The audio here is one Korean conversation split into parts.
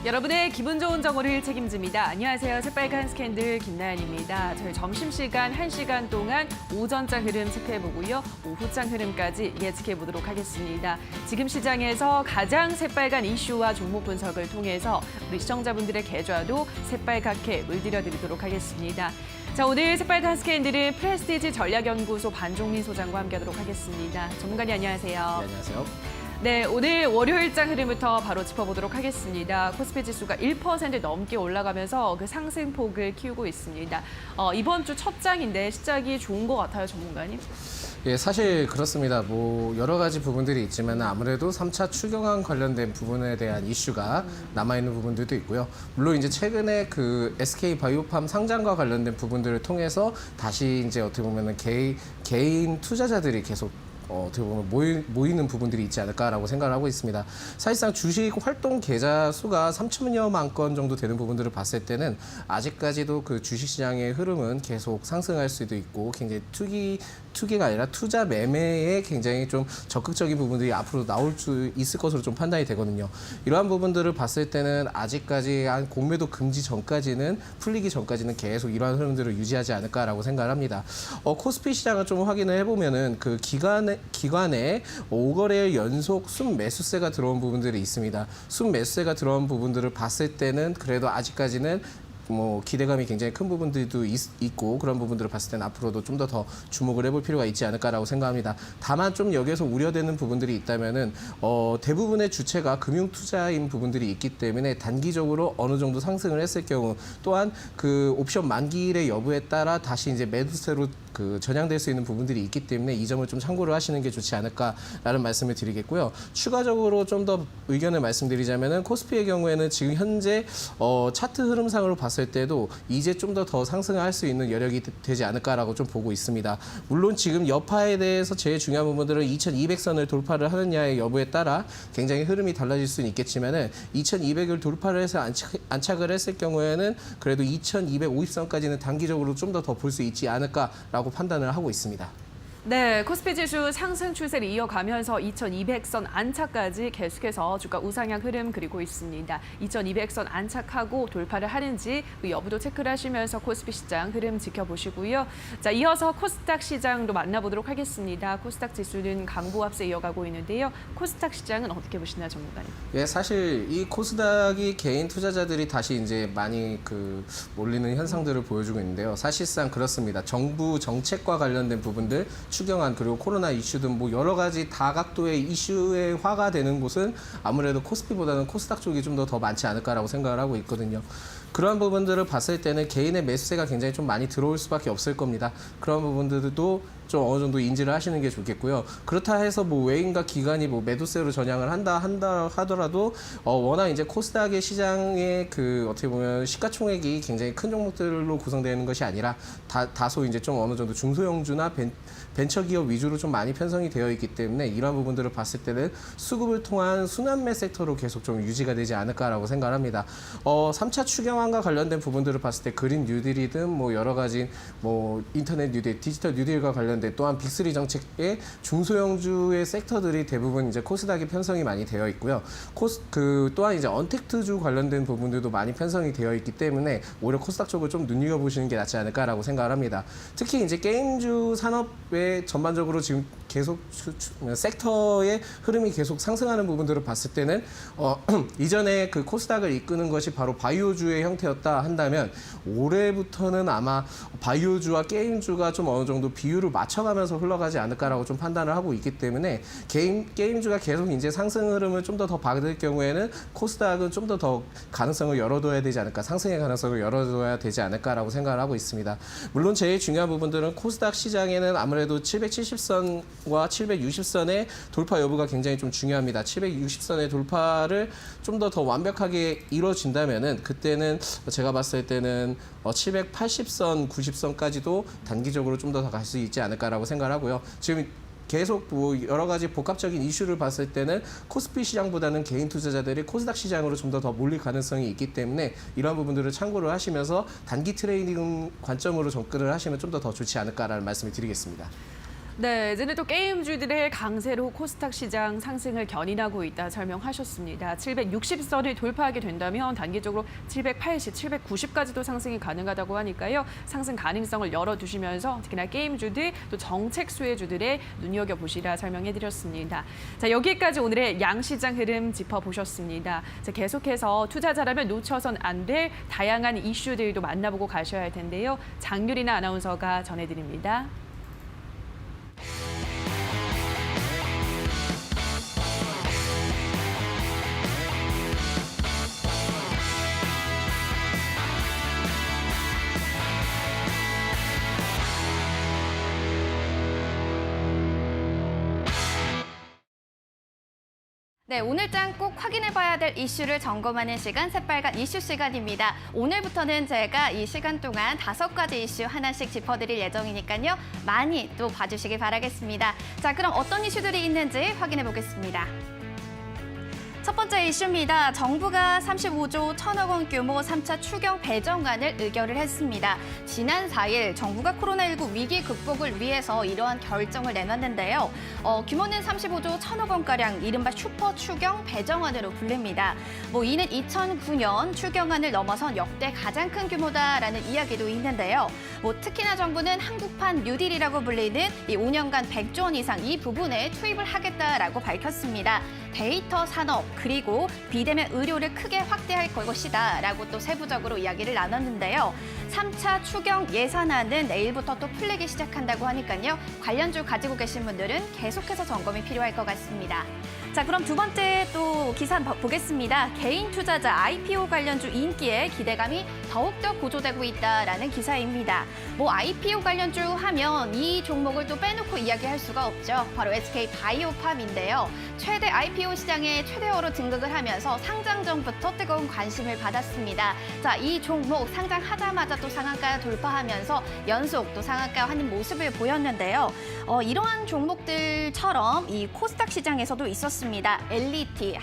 여러분의 기분 좋은 정보를 책임집니다. 안녕하세요. 새빨간 스캔들 김나연입니다. 저희 점심시간 1시간 동안 오전장 흐름 체크해보고요. 오후장 흐름까지 예측해보도록 하겠습니다. 지금 시장에서 가장 새빨간 이슈와 종목 분석을 통해서 우리 시청자분들의 계좌도 새빨갛게 물들여드리도록 하겠습니다. 자, 오늘 새빨간 스캔들은 프레스티지 전략연구소 반종민 소장과 함께하도록 하겠습니다. 전문가님 안녕하세요. 네, 안녕하세요. 네, 오늘 월요일장 흐름부터 바로 짚어보도록 하겠습니다. 코스피 지수가 1% 넘게 올라가면서 그 상승폭을 키우고 있습니다. 이번 주 첫 장인데 시작이 좋은 것 같아요, 전문가님. 예, 사실 그렇습니다. 뭐 여러 가지 부분들이 있지만 아무래도 3차 추경안 관련된 부분에 대한 이슈가 남아있는 부분들도 있고요. 물론 이제 최근에 그 SK 바이오팜 상장과 관련된 부분들을 통해서 다시 이제 어떻게 보면은 개인 투자자들이 계속 어떻게 보면 모이는 부분들이 있지 않을까라고 생각을 하고 있습니다. 사실상 주식 활동 계좌 수가 3천여만 건 정도 되는 부분들을 봤을 때는 아직까지도 그 주식시장의 흐름은 계속 상승할 수도 있고 굉장히 투기가 아니라 투자 매매에 굉장히 좀 적극적인 부분들이 앞으로 나올 수 있을 것으로 좀 판단이 되거든요. 이러한 부분들을 봤을 때는 아직까지 한 공매도 금지 전까지는 풀리기 전까지는 계속 이러한 흐름들을 유지하지 않을까라고 생각을 합니다. 코스피 시장을 좀 확인을 해보면은 그 기관에 5거래일 연속 순매수세가 들어온 부분들이 있습니다. 순매수세가 들어온 부분들을 봤을 때는 그래도 아직까지는 뭐 기대감이 굉장히 큰 부분들도 있고 그런 부분들을 봤을 때는 앞으로도 좀 더 주목을 해볼 필요가 있지 않을까라고 생각합니다. 다만 좀 여기에서 우려되는 부분들이 있다면은 대부분의 주체가 금융 투자인 부분들이 있기 때문에 단기적으로 어느 정도 상승을 했을 경우 또한 그 옵션 만기일의 여부에 따라 다시 이제 매수세로 그 전향될 수 있는 부분들이 있기 때문에 이 점을 좀 참고를 하시는 게 좋지 않을까라는 말씀을 드리겠고요. 추가적으로 좀 더 의견을 말씀드리자면은 코스피의 경우에는 지금 현재 차트 흐름상으로 봤을 때도 이제 좀 더 상승할 수 있는 여력이 되지 않을까라고 좀 보고 있습니다. 물론 지금 여파에 대해서 제일 중요한 부분들은 2200선을 돌파를 하느냐의 여부에 따라 굉장히 흐름이 달라질 수는 있겠지만은 2200을 돌파를 해서 안착을 했을 경우에는 그래도 2250선까지는 단기적으로 좀 더 볼 수 있지 않을까라고 판단을 하고 있습니다. 네, 코스피 지수 상승 추세를 이어가면서 2200선 안착까지 계속해서 주가 우상향 흐름 그리고 있습니다. 2200선 안착하고 돌파를 하는지 그 여부도 체크를 하시면서 코스피 시장 흐름 지켜보시고요. 자, 이어서 코스닥 시장도 만나보도록 하겠습니다. 코스닥 지수는 강보합세 이어가고 있는데요. 코스닥 시장은 어떻게 보시나요, 전문가님? 예, 사실 이 코스닥이 개인 투자자들이 다시 이제 많이 몰리는 현상들을 보여주고 있는데요. 사실상 그렇습니다. 정부 정책과 관련된 부분들 추경안 그리고 코로나 이슈 등 뭐 여러 가지 다각도의 이슈에 화가 되는 곳은 아무래도 코스피보다는 코스닥 쪽이 좀 더 많지 않을까라고 생각을 하고 있거든요. 그러한 부분들을 봤을 때는 개인의 매수세가 굉장히 좀 많이 들어올 수밖에 없을 겁니다. 그런 부분들도 좀 어느 정도 인지를 하시는 게 좋겠고요. 그렇다 해서 뭐 외인과 기관이 뭐 매도세로 전향을 한다 하더라도 워낙 이제 코스닥의 시장의 그 어떻게 보면 시가총액이 굉장히 큰 종목들로 구성되는 것이 아니라 다소 이제 좀 어느 정도 중소형주나 벤처기업 위주로 좀 많이 편성이 되어 있기 때문에 이러한 부분들을 봤을 때는 수급을 통한 순환매 섹터로 계속 좀 유지가 되지 않을까라고 생각을 합니다. 3차 추경안과 관련된 부분들을 봤을 때 그린 뉴딜이든 뭐 여러 가지 뭐 인터넷 뉴딜, 디지털 뉴딜과 관련된 또한 빅3 정책의 중소형주의 섹터들이 대부분 이제 코스닥이 편성이 많이 되어 있고요. 또한 이제 언택트주 관련된 부분들도 많이 편성이 되어 있기 때문에 오히려 코스닥 쪽을 좀 눈여겨보시는 게 낫지 않을까라고 생각을 합니다. 특히 이제 게임주 산업의 전반적으로 지금 계속 섹터의 흐름이 계속 상승하는 부분들을 봤을 때는 이전에 그 코스닥을 이끄는 것이 바로 바이오주의 형태였다 한다면 올해부터는 아마 바이오주와 게임주가 좀 어느 정도 비율을 맞춰가면서 흘러가지 않을까라고 좀 판단을 하고 있기 때문에 게임주가 계속 이제 상승 흐름을 좀 더 받을 경우에는 코스닥은 좀 더 가능성을 열어둬야 되지 않을까, 상승의 가능성을 열어둬야 되지 않을까라고 생각을 하고 있습니다. 물론 제일 중요한 부분들은 코스닥 시장에는 아무래도 770선과 760선의 돌파 여부가 굉장히 좀 중요합니다. 760선의 돌파를 좀 더 완벽하게 이루어진다면은 그때는 제가 봤을 때는 780선, 90선까지도 단기적으로 좀 더 갈 수 있지 않을까라고 생각을 하고요. 지금 계속 뭐 여러 가지 복합적인 이슈를 봤을 때는 코스피 시장보다는 개인 투자자들이 코스닥 시장으로 좀 더 몰릴 가능성이 있기 때문에 이러한 부분들을 참고를 하시면서 단기 트레이딩 관점으로 접근을 하시면 좀 더 좋지 않을까라는 말씀을 드리겠습니다. 네, 이제는 또 게임주들의 강세로 코스닥 시장 상승을 견인하고 있다 설명하셨습니다. 760선을 돌파하게 된다면 단기적으로 780, 790까지도 상승이 가능하다고 하니까요. 상승 가능성을 열어두시면서 특히나 게임주들 또 정책 수혜주들의 눈여겨보시라 설명해드렸습니다. 자, 여기까지 오늘의 양시장 흐름 짚어보셨습니다. 자, 계속해서 투자자라면 놓쳐선 안 될 다양한 이슈들도 만나보고 가셔야 할 텐데요. 장유리나 아나운서가 전해드립니다. 네, 오늘장 꼭 확인해봐야 될 이슈를 점검하는 시간, 새빨간 이슈 시간입니다. 오늘부터는 제가 이 시간 동안 5가지 이슈 하나씩 짚어드릴 예정이니까요. 많이 또 봐주시길 바라겠습니다. 자, 그럼 어떤 이슈들이 있는지 확인해보겠습니다. 첫 번째 이슈입니다. 정부가 35조 1천억 원 규모 3차 추경 배정안을 의결을 했습니다. 지난 4일 정부가 코로나19 위기 극복을 위해서 이러한 결정을 내놨는데요. 규모는 35조 1천억 원가량 이른바 슈퍼 추경 배정안으로 불립니다. 이는 2009년 추경안을 넘어선 역대 가장 큰 규모다라는 이야기도 있는데요. 특히나 정부는 한국판 뉴딜이라고 불리는 이 5년간 100조 원 이상 이 부분에 투입을 하겠다라고 밝혔습니다. 데이터 산업 그리고 비대면 의료를 크게 확대할 것이다 라고 또 세부적으로 이야기를 나눴는데요. 3차 추경 예산안은 내일부터 또 풀리기 시작한다고 하니까요. 관련주 가지고 계신 분들은 계속해서 점검이 필요할 것 같습니다. 자, 그럼 두 번째 또 기사 보겠습니다. 개인 투자자 IPO 관련주 인기에 기대감이 더욱더 고조되고 있다라는 기사입니다. IPO 관련주 하면 이 종목을 또 빼놓고 이야기할 수가 없죠. 바로 SK 바이오팜인데요. 최대 IPO 시장에 최대어로 등극을 하면서 상장 전부터 뜨거운 관심을 받았습니다. 자, 이 종목 상장하자마자 또 상한가 돌파하면서 연속 또 상한가 하는 모습을 보였는데요. 이러한 종목들처럼 이 코스닥 시장에서도 있었습니다. LET,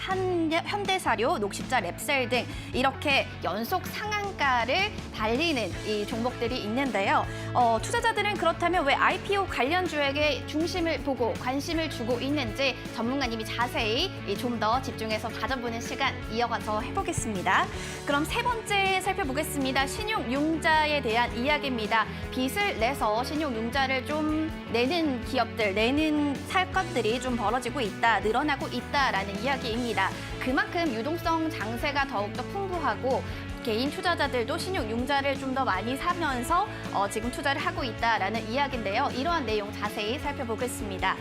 현대사료, 녹십자, 랩셀 등 이렇게 연속 상한가를 달리는 이 종목들이 있는데요. 투자자들은 그렇다면 왜 IPO 관련주에게 중심을 보고 관심을 주고 있는지 전문가님이 자세히 좀 더 집중해서 가져보는 시간 이어가서 해보겠습니다. 그럼 세 번째 살펴보겠습니다. 신용융자에 대한 이야기입니다. 빚을 내서 신용융자를 좀 내는 기업들, 내는 사건들이 좀 벌어지고 있다, 늘어나고 있다라는 이야기입니다. 그만큼 유동성 장세가 더욱더 풍부하고 개인 투자자들도 신용융자를 좀 더 많이 사면서 지금 투자를 하고 있다라는 이야기인데요. 이러한 내용 자세히 살펴보겠습니다.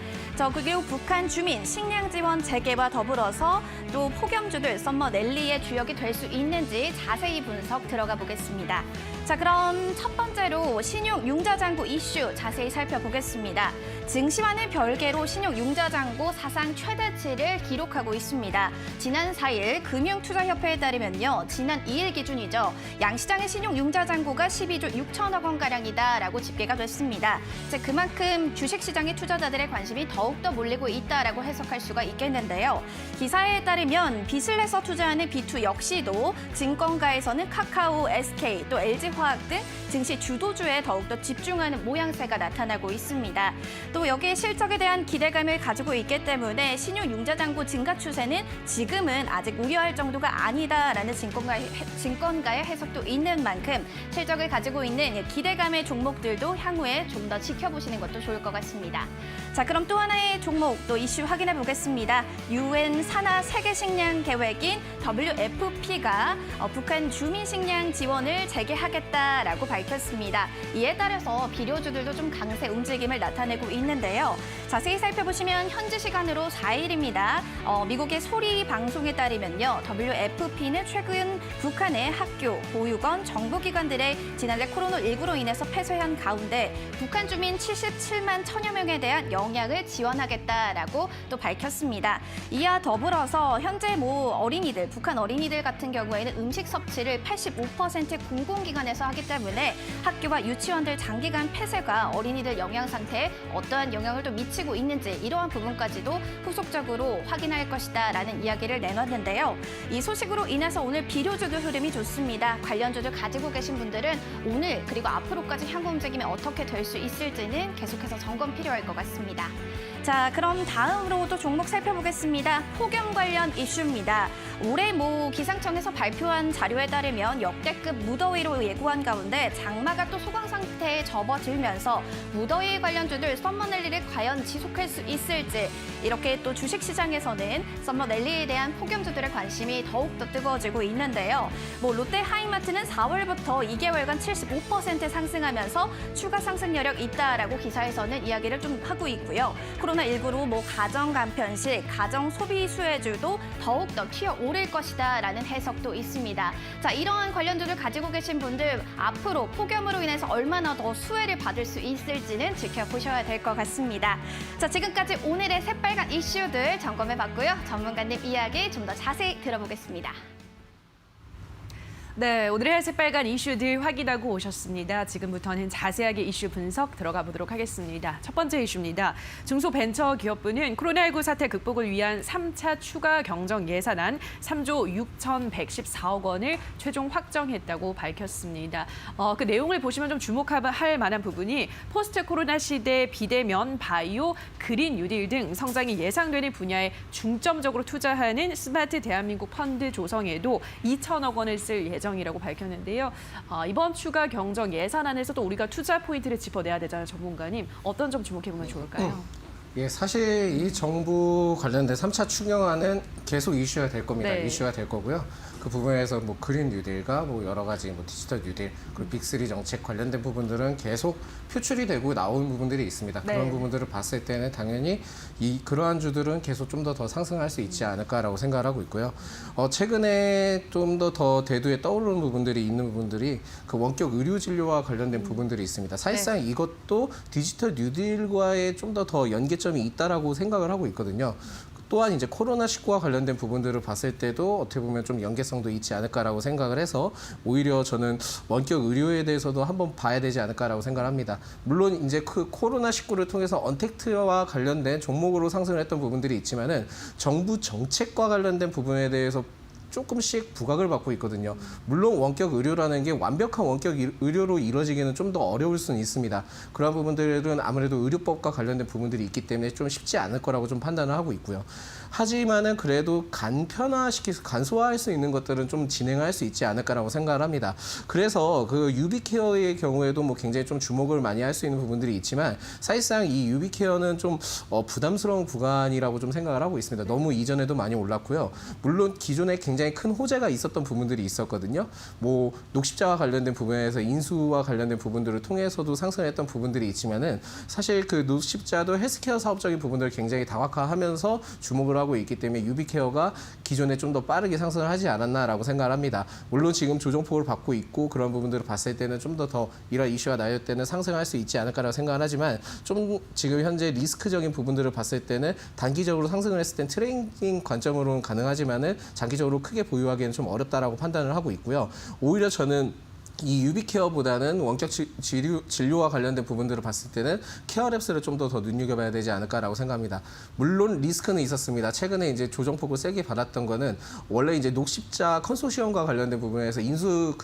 그리고 북한 주민 식량 지원 재개와 더불어서 또 폭염주들 썸머 랠리의 주역이 될 수 있는지 자세히 분석 들어가 보겠습니다. 자, 그럼 첫 번째로 신용융자잔고 이슈 자세히 살펴보겠습니다. 증시와는 별개로 신용융자잔고 사상 최대치를 기록하고 있습니다. 지난 4일 금융투자협회에 따르면요. 지난 2일 기준이죠. 양시장의 신용융자잔고가 12조 6천억 원가량이다라고 집계가 됐습니다. 그만큼 주식시장의 투자자들의 관심이 더욱더 몰리고 있다라고 해석할 수가 있겠는데요. 기사에 따르면 빚을 내서 투자하는 B2 역시도 증권가에서는 카카오, SK, 또 LG화학 등 증시 주도주에 더욱더 집중하는 모양새가 나타나고 있습니다. 또 여기에 실적에 대한 기대감을 가지고 있기 때문에 신용융자잔고 증가 추세는 지금은 아직 우려할 정도가 아니다라는 증권가의 해석도 있는 만큼 실적을 가지고 있는 기대감의 종목들도 향후에 좀 더 지켜보시는 것도 좋을 것 같습니다. 자, 그럼 또 하나의 종목 또 이슈 확인해 보겠습니다. UN 산하 세계 식량 계획인 WFP가 북한 주민 식량 지원을 재개하겠다라고 밝혔습니다. 이에 따라서 비료주들도 좀 강세 움직임을 나타내고 있는데요. 자세히 살펴보시면 현지 시간으로 4일입니다. 미국의 소리 방송에 따르면요. WFP는 최근 북한의 학교, 보육원, 정부기관들의 지난해 코로나19로 인해서 폐쇄한 가운데 북한 주민 77만 천여 명에 대한 영양을 지원하겠다라고 또 밝혔습니다. 이와 더불어서 현재 어린이들, 북한 어린이들 같은 경우에는 음식 섭취를 85% 공공기관에서 하기 때문에 학교와 유치원들 장기간 폐쇄가 어린이들 영양 상태에 어떠한 영향을 또 미치고 있는지 이러한 부분까지도 후속적으로 확인할 것이다라는 이야기를 내놨는데요. 이 소식으로 인해서 오늘 비료주도 흐름이 좋습니다. 관련주들 가지고 계신 분들은 오늘 그리고 앞으로까지 향후 움직임이 어떻게 될 수 있을지는 계속해서 점검 필요할 것 같습니다. 자, 그럼 다음으로 또 종목 살펴보겠습니다. 폭염 관련 이슈입니다. 올해 기상청에서 발표한 자료에 따르면 역대급 무더위로 예고한 가운데 장마가 또 소강 상태에 접어들면서 무더위 관련주들 썸머랠리를 과연 지속할 수 있을지, 이렇게 또 주식시장에서는 썸머랠리에 대한 폭염주들의 관심이 더욱더 뜨거워지고 있는데요. 롯데 하이마트는 4월부터 2개월간 75% 상승하면서 추가 상승 여력 있다라고 기사에서는 이야기를 좀 하고 있고요. 코로나19로 가정 간편식, 가정 소비 수혜주도 더욱더 튀어오를 것이다라는 해석도 있습니다. 자, 이러한 관련주를 가지고 계신 분들 앞으로 폭염으로 인해서 얼마나 더 수혜를 받을 수 있을지는 지켜보셔야 될 것 같습니다. 자, 지금까지 오늘의 새빨간 이슈들 점검해봤고요. 전문가님 이야기 좀 더 자세히 들어보겠습니다. 네, 오늘의 새빨간 이슈들 확인하고 오셨습니다. 지금부터는 자세하게 이슈 분석 들어가 보도록 하겠습니다. 첫 번째 이슈입니다. 중소벤처기업부는 코로나19 사태 극복을 위한 3차 추가 경정 예산안 3조 6,114억 원을 최종 확정했다고 밝혔습니다. 그 내용을 보시면 좀 주목할 만한 부분이 포스트 코로나 시대 비대면, 바이오, 그린 뉴딜 등 성장이 예상되는 분야에 중점적으로 투자하는 스마트 대한민국 펀드 조성에도 2천억 원을 쓸 예정입니다. 이라고 밝혔는데요. 이번 추가 경정 예산안에서도 우리가 투자 포인트를 짚어내야 되잖아요, 전문가님. 어떤 점 주목해보면 좋을까요? 예, 사실 이 정부 관련된 3차 추경안은 계속 이슈가 될 겁니다. 네. 이슈가 될 거고요. 그 부분에서 그린 뉴딜과 여러 가지 디지털 뉴딜, 그리고 빅3 정책 관련된 부분들은 계속 표출이 되고 나온 부분들이 있습니다. 네. 그런 부분들을 봤을 때는 당연히 그러한 주들은 계속 좀 더 상승할 수 있지 않을까라고 생각을 하고 있고요. 최근에 좀 더 대두에 떠오르는 부분들이 있는 부분들이 그 원격 의료 진료와 관련된 부분들이 있습니다. 사실상 이것도 디지털 뉴딜과의 좀 더 연계점이 있다라고 생각을 하고 있거든요. 또한 이제 코로나19와 관련된 부분들을 봤을 때도 어떻게 보면 좀 연계성도 있지 않을까라고 생각을 해서 오히려 저는 원격 의료에 대해서도 한번 봐야 되지 않을까라고 생각을 합니다. 물론 이제 그 코로나19를 통해서 언택트와 관련된 종목으로 상승을 했던 부분들이 있지만은 정부 정책과 관련된 부분에 대해서 조금씩 부각을 받고 있거든요. 물론 원격 의료라는 게 완벽한 원격 의료로 이루어지기는 좀 더 어려울 수는 있습니다. 그런 부분들은 아무래도 의료법과 관련된 부분들이 있기 때문에 좀 쉽지 않을 거라고 좀 판단을 하고 있고요. 하지만은 그래도 간편화시켜서 간소화할 수 있는 것들은 좀 진행할 수 있지 않을까라고 생각을 합니다. 그래서 그 유비케어의 경우에도 굉장히 좀 주목을 많이 할 수 있는 부분들이 있지만 사실상 이 유비케어는 좀 부담스러운 구간이라고 좀 생각을 하고 있습니다. 너무 이전에도 많이 올랐고요. 물론 기존에 굉장히 큰 호재가 있었던 부분들이 있었거든요. 녹십자와 관련된 부분에서 인수와 관련된 부분들을 통해서도 상승했던 부분들이 있지만은 사실 그 녹십자도 헬스케어 사업적인 부분들을 굉장히 다각화하면서 주목을 하고 있기 때문에 유비케어가 기존에 좀 더 빠르게 상승을 하지 않았나라고 생각을 합니다. 물론 지금 조정폭을 받고 있고 그런 부분들을 봤을 때는 좀 더 이런 이슈가 나올 때는 상승할 수 있지 않을까라고 생각을 하지만 좀 지금 현재 리스크적인 부분들을 봤을 때는 단기적으로 상승을 했을 땐 트레이딩 관점으로는 가능하지만은 장기적으로 크게 보유하기에는 좀 어렵다라고 판단을 하고 있고요. 오히려 저는 이 유비케어보다는 원격 진료와 관련된 부분들을 봤을 때는 케어랩스를 좀 더 눈여겨봐야 되지 않을까라고 생각합니다. 물론 리스크는 있었습니다. 최근에 이제 조정폭을 세게 받았던 거는 원래 이제 녹십자 컨소시엄과 관련된 부분에서 인수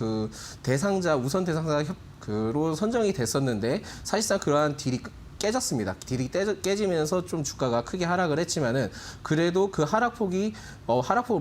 대상자 우선 대상자 로 선정이 됐었는데 사실상 그러한 딜이 깨졌습니다. 딜이 깨지면서 좀 주가가 크게 하락을 했지만은 그래도 그 하락폭을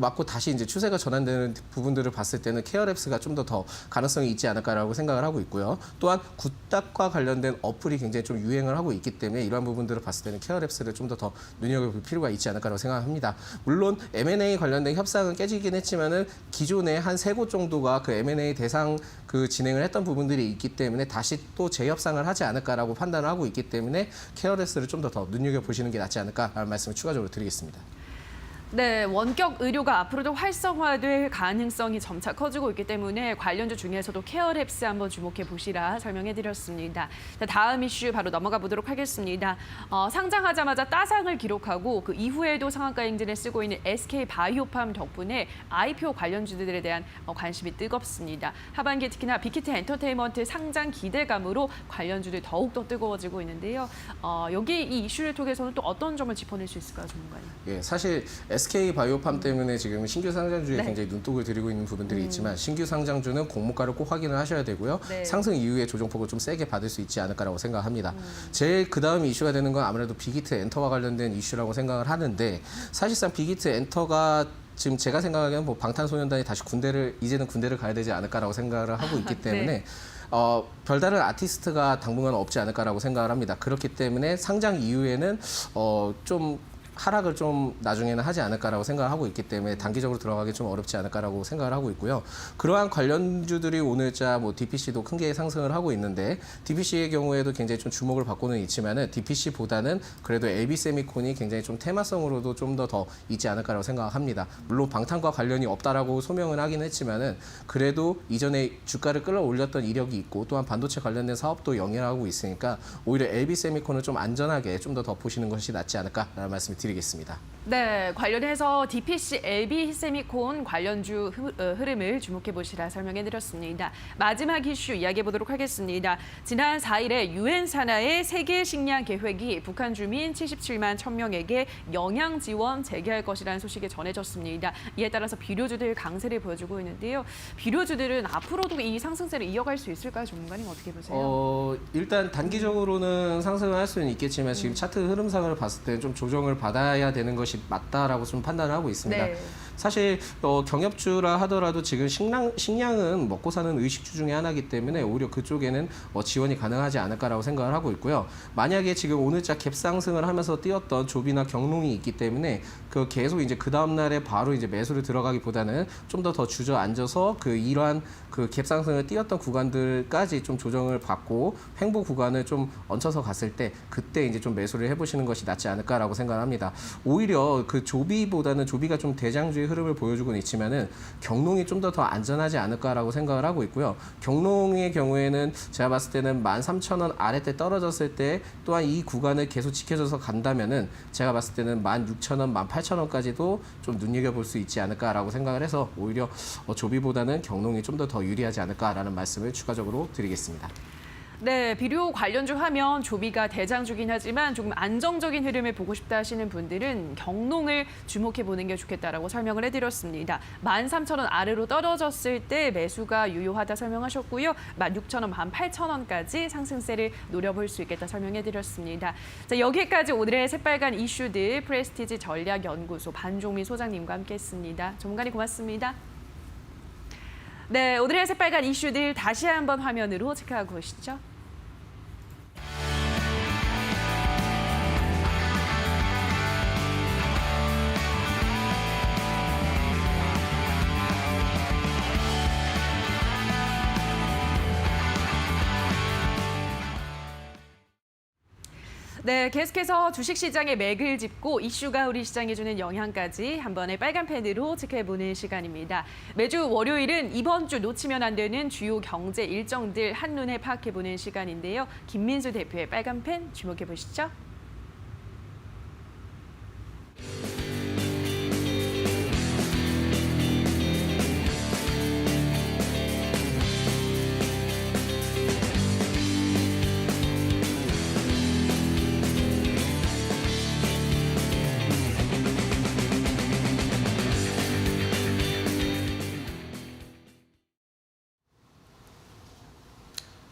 맞고 다시 이제 추세가 전환되는 부분들을 봤을 때는 케어랩스가 좀 더 가능성이 있지 않을까라고 생각을 하고 있고요. 또한 굿닥과 관련된 어플이 굉장히 좀 유행을 하고 있기 때문에 이러한 부분들을 봤을 때는 케어랩스를 좀 더 눈여겨볼 필요가 있지 않을까라고 생각합니다. 물론 M&A 관련된 협상은 깨지긴 했지만은 기존에 한 3곳 정도가 그 M&A 대상 진행을 했던 부분들이 있기 때문에 다시 또 재협상을 하지 않을까라고 판단을 하고 있기 때문에 케어레스를 좀 더 눈여겨보시는 게 낫지 않을까라는 말씀을 추가적으로 드리겠습니다. 네, 원격 의료가 앞으로도 활성화될 가능성이 점차 커지고 있기 때문에 관련주 중에서도 케어랩스 한번 주목해 보시라 설명해드렸습니다. 자, 다음 이슈 바로 넘어가 보도록 하겠습니다. 상장하자마자 따상을 기록하고 그 이후에도 상한가 행진을 쓰고 있는 SK바이오팜 덕분에 IPO 관련주들에 대한 관심이 뜨겁습니다. 하반기에 특히나 빅히트 엔터테인먼트 상장 기대감으로 관련주들 더욱더 뜨거워지고 있는데요. 여기 이 이슈를 통해서는 또 어떤 점을 짚어낼 수 있을까요, 전문가님? 예, 사실 SK 바이오팜 때문에 지금 신규 상장주에 네. 굉장히 눈독을 들이고 있는 부분들이 있지만 신규 상장주는 공모가를 꼭 확인을 하셔야 되고요. 네. 상승 이후에 조정폭을 좀 세게 받을 수 있지 않을까라고 생각합니다. 제일 그 다음 이슈가 되는 건 아무래도 빅히트 엔터와 관련된 이슈라고 생각을 하는데 사실상 빅히트 엔터가 지금 제가 생각하기에는 뭐 방탄소년단이 다시 이제는 군대를 가야 되지 않을까라고 생각을 하고 있기 때문에 네. 별다른 아티스트가 당분간 없지 않을까라고 생각을 합니다. 그렇기 때문에 상장 이후에는 좀 하락을 좀 나중에는 하지 않을까라고 생각을 하고 있기 때문에 단기적으로 들어가기 좀 어렵지 않을까라고 생각을 하고 있고요. 그러한 관련주들이 오늘자 뭐 DPC도 큰 게 상승을 하고 있는데 DPC의 경우에도 굉장히 좀 주목을 받고는 있지만은 DPC보다는 그래도 LB세미콘이 굉장히 좀 테마성으로도 좀 더 있지 않을까라고 생각합니다. 물론 방탄과 관련이 없다라고 소명을 하긴 했지만은 그래도 이전에 주가를 끌어올렸던 이력이 있고 또한 반도체 관련된 사업도 영위하고 있으니까 오히려 LB세미콘을 좀 안전하게 좀 더 보시는 것이 낫지 않을까라는 말씀을 드리겠습니다. 네, 관련해서 DPC, LB세미콘 관련주 흐름을 주목해 보시라 설명해 드렸습니다. 마지막 이슈 이야기해 보도록 하겠습니다. 지난 4일에 유엔 산하의 세계 식량 계획이 북한 주민 77만 1000명에게 영양 지원 재개할 것이라는 소식이 전해졌습니다. 이에 따라서 비료주들 강세를 보여주고 있는데요. 비료주들은 앞으로도 이 상승세를 이어갈 수 있을까요? 전문가님 어떻게 보세요? 일단 단기적으로는 상승을 할 수는 있겠지만 지금 차트 흐름상을 봤을 때 좀 조정을 받아야 되는 것이 맞다라고 좀 판단을 하고 있습니다. 네. 사실 경협주라 하더라도 지금 식량은 먹고 사는 의식주 중에 하나이기 때문에 오히려 그쪽에는 지원이 가능하지 않을까라고 생각을 하고 있고요. 만약에 지금 오늘자 갭 상승을 하면서 뛰었던 조비나 경롱이 있기 때문에 계속 이제 그 다음 날에 바로 이제 매수를 들어가기보다는 좀 더 주저앉아서 이러한 갭 상승을 뛰었던 구간들까지 좀 조정을 받고 횡보 구간을 좀 얹혀서 갔을 때 그때 이제 좀 매수를 해보시는 것이 낫지 않을까라고 생각을 합니다. 오히려 조비보다는 조비가 좀 대장주의 흐름을 보여주고는 있지만은 경농이 좀 더 안전하지 않을까라고 생각을 하고 있고요. 경농의 경우에는 제가 봤을 때는 13,000원 아래때 떨어졌을 때 또한 이 구간을 계속 지켜줘서 간다면은 제가 봤을 때는 16,000원, 18,000원까지도 좀 눈여겨볼 수 있지 않을까라고 생각을 해서 오히려 조비보다는 경농이 좀 더 유리하지 않을까라는 말씀을 추가적으로 드리겠습니다. 네, 비료 관련주 하면 조비가 대장주긴 하지만 조금 안정적인 흐름을 보고 싶다 하시는 분들은 경농을 주목해 보는 게 좋겠다라고 설명을 해드렸습니다. 13,000원 아래로 떨어졌을 때 매수가 유효하다 설명하셨고요. 16,000원, 18,000원까지 상승세를 노려볼 수 있겠다 설명해드렸습니다. 자, 여기까지 오늘의 새빨간 이슈들 프레스티지 전략연구소 반종민 소장님과 함께했습니다. 전문가님 고맙습니다. 네, 오늘의 새빨간 이슈들 다시 한번 화면으로 체크하고 오시죠. 네, 계속해서 주식시장의 맥을 짚고 이슈가 우리 시장에 주는 영향까지 한 번의 빨간 펜으로 체크해보는 시간입니다. 매주 월요일은 이번 주 놓치면 안 되는 주요 경제 일정들 한눈에 파악해보는 시간인데요. 김민수 대표의 빨간 펜 주목해보시죠.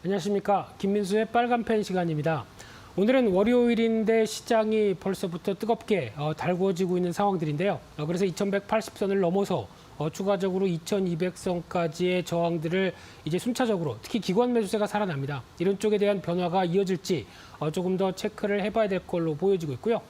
안녕하십니까. 김민수의 빨간펜 시간입니다. 오늘은 월요일인데 시장이 벌써부터 뜨겁게 달구어지고 있는 상황들인데요. 그래서 2180선을 넘어서 추가적으로 2200선까지의 저항들을 이제 순차적으로 특히 기관 매수세가 살아납니다. 이런 쪽에 대한 변화가 이어질지 조금 더 체크를 해봐야 될 걸로 보여지고 있고요.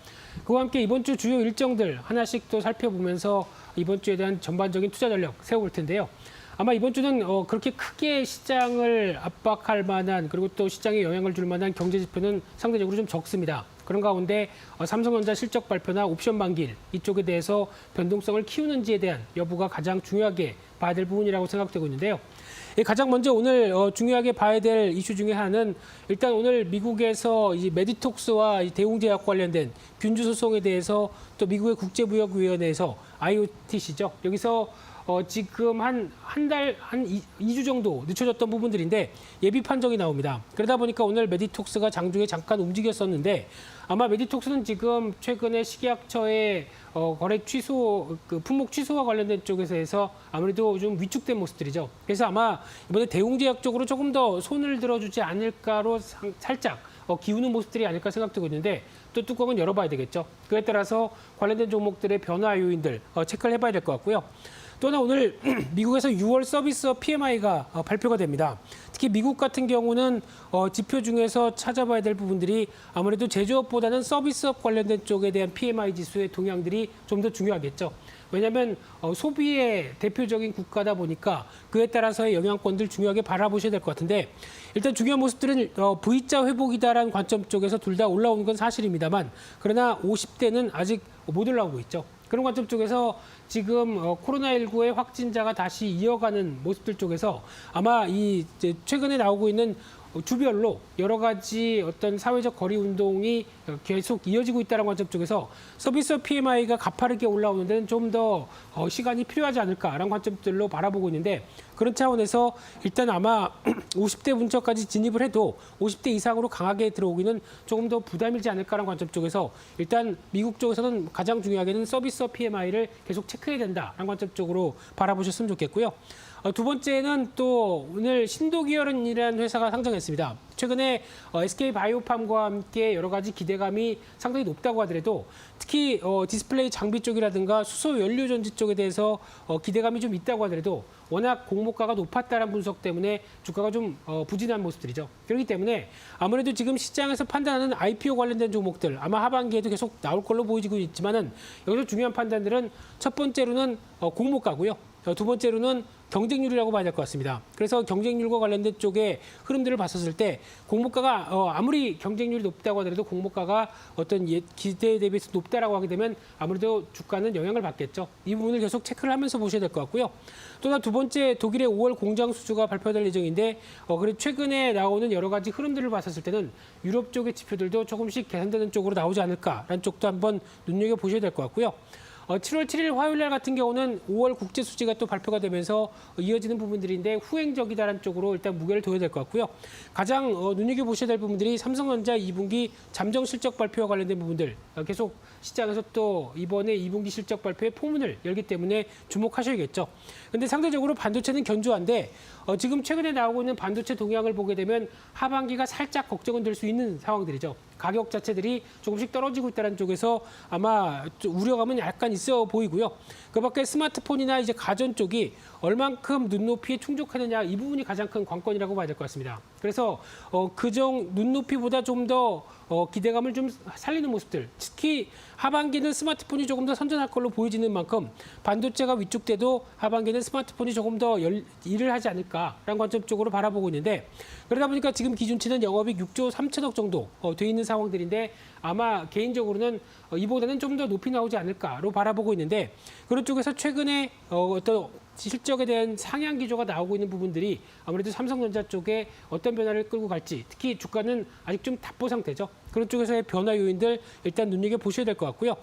그와 함께 이번 주 주요 일정들 하나씩 또 살펴보면서 이번 주에 대한 전반적인 투자 전략 세워볼 텐데요. 아마 이번 주는 그렇게 크게 시장을 압박할 만한 그리고 또 시장에 영향을 줄 만한 경제 지표는 상대적으로 좀 적습니다. 그런 가운데 삼성전자 실적 발표나 옵션 만기일 이쪽에 대해서 변동성을 키우는지에 대한 여부가 가장 중요하게 봐야 될 부분이라고 생각되고 있는데요. 가장 먼저 오늘 중요하게 봐야 될 이슈 중에 하나는 일단 오늘 미국에서 이제 메디톡스와 대웅제약 관련된 균주 소송에 대해서 또 미국의 국제무역위원회에서 IOTC죠. 여기서 지금 한 달, 한 2주 정도 늦춰졌던 부분들인데 예비 판정이 나옵니다. 그러다 보니까 오늘 메디톡스가 장중에 잠깐 움직였었는데 아마 메디톡스는 지금 최근에 식약처의 거래 취소, 품목 취소와 관련된 쪽에서 해서 아무래도 좀 위축된 모습들이죠. 그래서 아마 이번에 대웅제약 쪽으로 조금 더 손을 들어주지 않을까로 살짝 기우는 모습들이 아닐까 생각되고 있는데 또 뚜껑은 열어봐야 되겠죠. 그에 따라서 관련된 종목들의 변화 요인들 체크를 해봐야 될 것 같고요. 또 하나 오늘 미국에서 6월 서비스 PMI가 발표가 됩니다. 특히 미국 같은 경우는 지표 중에서 찾아봐야 될 부분들이 아무래도 제조업보다는 서비스업 관련된 쪽에 대한 PMI 지수의 동향들이 좀 더 중요하겠죠. 왜냐하면 소비의 대표적인 국가다 보니까 그에 따라서의 영향권들 중요하게 바라보셔야 될 것 같은데 일단 중요한 모습들은 V자 회복이다라는 관점 쪽에서 둘 다 올라오는 건 사실입니다만 그러나 50대는 아직 못 올라오고 있죠. 그런 관점 쪽에서 지금 코로나19의 확진자가 다시 이어가는 모습들 쪽에서 아마 이 최근에 나오고 있는 주별로 여러 가지 어떤 사회적 거리 운동이 계속 이어지고 있다는 관점 쪽에서 서비스 PMI가 가파르게 올라오는 데는 좀 더 시간이 필요하지 않을까라는 관점들로 바라보고 있는데 그런 차원에서 일단 아마 50대 근처까지 진입을 해도 50대 이상으로 강하게 들어오기는 조금 더 부담이지 않을까라는 관점 쪽에서 일단 미국 쪽에서는 가장 중요하게는 서비스 PMI를 계속 체크해야 된다라는 관점 쪽으로 바라보셨으면 좋겠고요. 두 번째는 또 오늘 신도기어른이라는 회사가 상장했습니다. 최근에 SK바이오팜과 함께 여러 가지 기대감이 상당히 높다고 하더라도 특히 디스플레이 장비 쪽이라든가 수소 연료 전지 쪽에 대해서 기대감이 좀 있다고 하더라도 워낙 공모가가 높았다는 분석 때문에 주가가 좀 부진한 모습들이죠. 그렇기 때문에 아무래도 지금 시장에서 판단하는 IPO 관련된 종목들 아마 하반기에도 계속 나올 걸로 보이고 있지만은 여기서 중요한 판단들은 첫 번째로는 공모가고요. 두 번째로는 경쟁률이라고 봐야 될 것 같습니다. 그래서 경쟁률과 관련된 쪽의 흐름들을 봤었을 때 공모가가 아무리 경쟁률이 높다고 하더라도 공모가가 어떤 기대에 대비해서 높다라고 하게 되면 아무래도 주가는 영향을 받겠죠. 이 부분을 계속 체크를 하면서 보셔야 될 것 같고요. 또 하나 두 번째 독일의 5월 공장 수주가 발표될 예정인데 그리고 최근에 나오는 여러 가지 흐름들을 봤었을 때는 유럽 쪽의 지표들도 조금씩 개선되는 쪽으로 나오지 않을까라는 쪽도 한번 눈여겨보셔야 될 것 같고요. 7월 7일 화요일 날 같은 경우는 5월 국제 수지가 또 발표가 되면서 이어지는 부분들인데 후행적이다라는 쪽으로 일단 무게를 둬야 될 것 같고요. 가장 눈여겨보셔야 될 부분들이 삼성전자 2분기 잠정 실적 발표와 관련된 부분들 계속 시장에서 또 이번에 2분기 실적 발표에 포문을 열기 때문에 주목하셔야겠죠. 근데 상대적으로 반도체는 견조한데 지금 최근에 나오고 있는 반도체 동향을 보게 되면 하반기가 살짝 걱정은 될 수 있는 상황들이죠. 가격 자체들이 조금씩 떨어지고 있다는 쪽에서 아마 우려감은 약간 있어 보이고요. 그밖에 스마트폰이나 이제 가전 쪽이 얼만큼 눈높이에 충족하느냐 이 부분이 가장 큰 관건이라고 봐야 될 것 같습니다. 그래서 눈높이보다 좀 더 기대감을 좀 살리는 모습들, 특히 하반기는 스마트폰이 조금 더 선전할 걸로 보여지는 만큼 반도체가 위축돼도 하반기는 스마트폰이 조금 더 일을 하지 않을까라는 관점 쪽으로 바라보고 있는데 그러다 보니까 지금 기준치는 영업이익 6조 3천억 정도 돼 있는 상황들인데 아마 개인적으로는 이보다는 좀 더 높이 나오지 않을까로 바라보고 있는데 그런 쪽에서 최근에 어떤 실적에 대한 상향 기조가 나오고 있는 부분들이 아무래도 삼성전자 쪽에 어떤 변화를 끌고 갈지 특히 주가는 아직 좀 답보 상태죠. 그런 쪽에서의 변화 요인들 일단 눈여겨보셔야 될 것 같고요.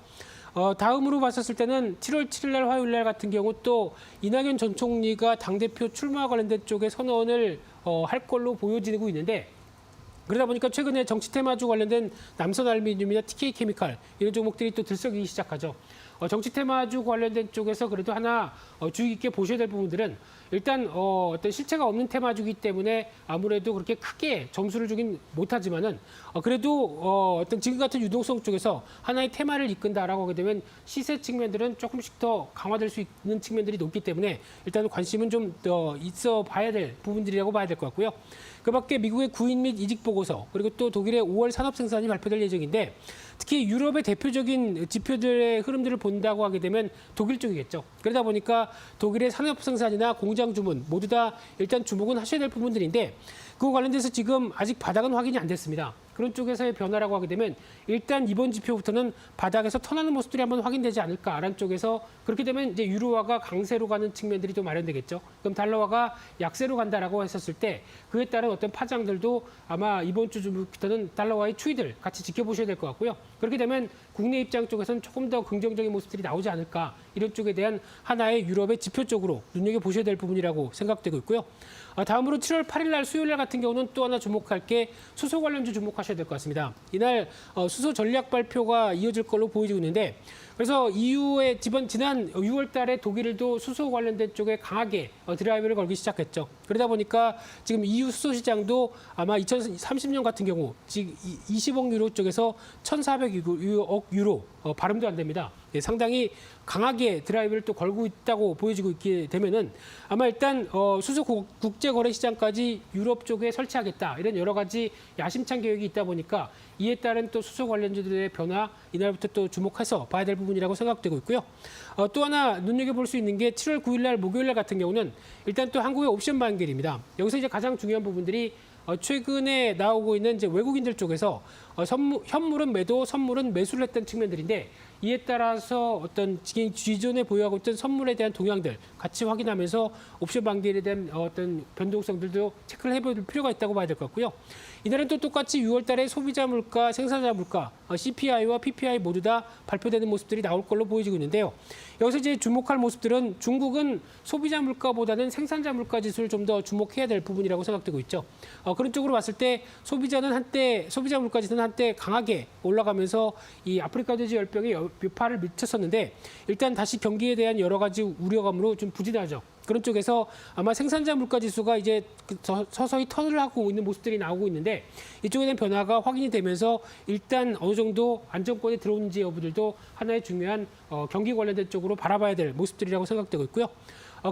다음으로 봤었을 때는 7월 7일 날 화요일 날 같은 경우 또 이낙연 전 총리가 당대표 출마와 관련된 쪽에 선언을 할 걸로 보여지고 있는데 그러다 보니까 최근에 정치 테마주 관련된 남선알루미늄이나 TK케미칼 이런 종목들이 또 들썩이기 시작하죠. 정치 테마주 관련된 쪽에서 그래도 하나 주의 깊게 보셔야 될 부분들은 일단 어떤 실체가 없는 테마주기 때문에 아무래도 그렇게 크게 점수를 주긴 못하지만은 그래도 어떤 지금 같은 유동성 쪽에서 하나의 테마를 이끈다라고 하게 되면 시세 측면들은 조금씩 더 강화될 수 있는 측면들이 높기 때문에 일단 관심은 좀 더 있어 봐야 될 부분들이라고 봐야 될 것 같고요. 그밖에 미국의 구인 및 이직 보고서 그리고 또 독일의 5월 산업 생산이 발표될 예정인데 특히 유럽의 대표적인 지표들의 흐름들을 본다고 하게 되면 독일 쪽이겠죠. 그러다 보니까 독일의 산업 생산이나 공장 주문 모두 다 일단 주목은 하셔야 될 부분들인데 그거 관련돼서 지금 아직 바닥은 확인이 안 됐습니다. 그런 쪽에서의 변화라고 하게 되면 일단 이번 지표부터는 바닥에서 턴하는 모습들이 한번 확인되지 않을까라는 쪽에서 그렇게 되면 이제 유로화가 강세로 가는 측면들이 또 마련되겠죠. 그럼 달러화가 약세로 간다라고 했었을 때 그에 따른 어떤 파장들도 아마 이번 주부터는 달러화의 추이들 같이 지켜보셔야 될 것 같고요. 그렇게 되면 국내 입장 쪽에서는 조금 더 긍정적인 모습들이 나오지 않을까 이런 쪽에 대한 하나의 유럽의 지표 쪽으로 눈여겨보셔야 될 부분이라고 생각되고 있고요. 다음으로 7월 8일 날 수요일 날 같은 경우는 또 하나 주목할 게 수소 관련주 주목하셔야 될 것 같습니다. 이날 수소 전략 발표가 이어질 걸로 보여지고 있는데 그래서 EU의 지난 6월 달에 독일도 수소 관련된 쪽에 강하게 드라이브를 걸기 시작했죠. 그러다 보니까 지금 EU 수소 시장도 아마 2030년 같은 경우 지금 20억 유로 쪽에서 1,400억 유로 발음도 안 됩니다. 예, 상당히 강하게 드라이브를 또 걸고 있다고 보여지고 있게 되면은 아마 일단 수소 국제 거래 시장까지 유럽 쪽에 설치하겠다 이런 여러 가지 야심찬 계획이 있다 보니까 이에 따른 또 수소 관련주들의 변화 이날부터 또 주목해서 봐야 될 부분이라고 생각되고 있고요. 또 하나 눈여겨볼 수 있는 게 7월 9일 날 목요일 날 같은 경우는 일단 또 한국의 옵션 반결입니다. 여기서 이제 가장 중요한 부분들이 최근에 나오고 있는 이제 외국인들 쪽에서 현물은 매도, 선물은 매수를 했던 측면들인데 이에 따라서 어떤 기존에 보유하고 있던 선물에 대한 동향들 같이 확인하면서 옵션 반결에 대한 어떤 변동성들도 체크를 해볼 필요가 있다고 봐야 될 것 같고요. 이날은 또 똑같이 6월 달에 소비자 물가, 생산자 물가, CPI와 PPI 모두 다 발표되는 모습들이 나올 걸로 보여지고 있는데요. 여기서 이제 주목할 모습들은 중국은 소비자 물가보다는 생산자 물가 지수를 좀 더 주목해야 될 부분이라고 생각되고 있죠. 그런 쪽으로 봤을 때 소비자 물가 지수는 한때 강하게 올라가면서 이 아프리카 돼지 열병에 여파를 미쳤었는데 일단 다시 경기에 대한 여러 가지 우려감으로 좀 부진하죠. 그런 쪽에서 아마 생산자 물가 지수가 이제 서서히 턴을 하고 있는 모습들이 나오고 있는데 이쪽에 대한 변화가 확인이 되면서 일단 어느 정도 안정권에 들어오는지 여부들도 하나의 중요한 경기 관련된 쪽으로 바라봐야 될 모습들이라고 생각되고 있고요.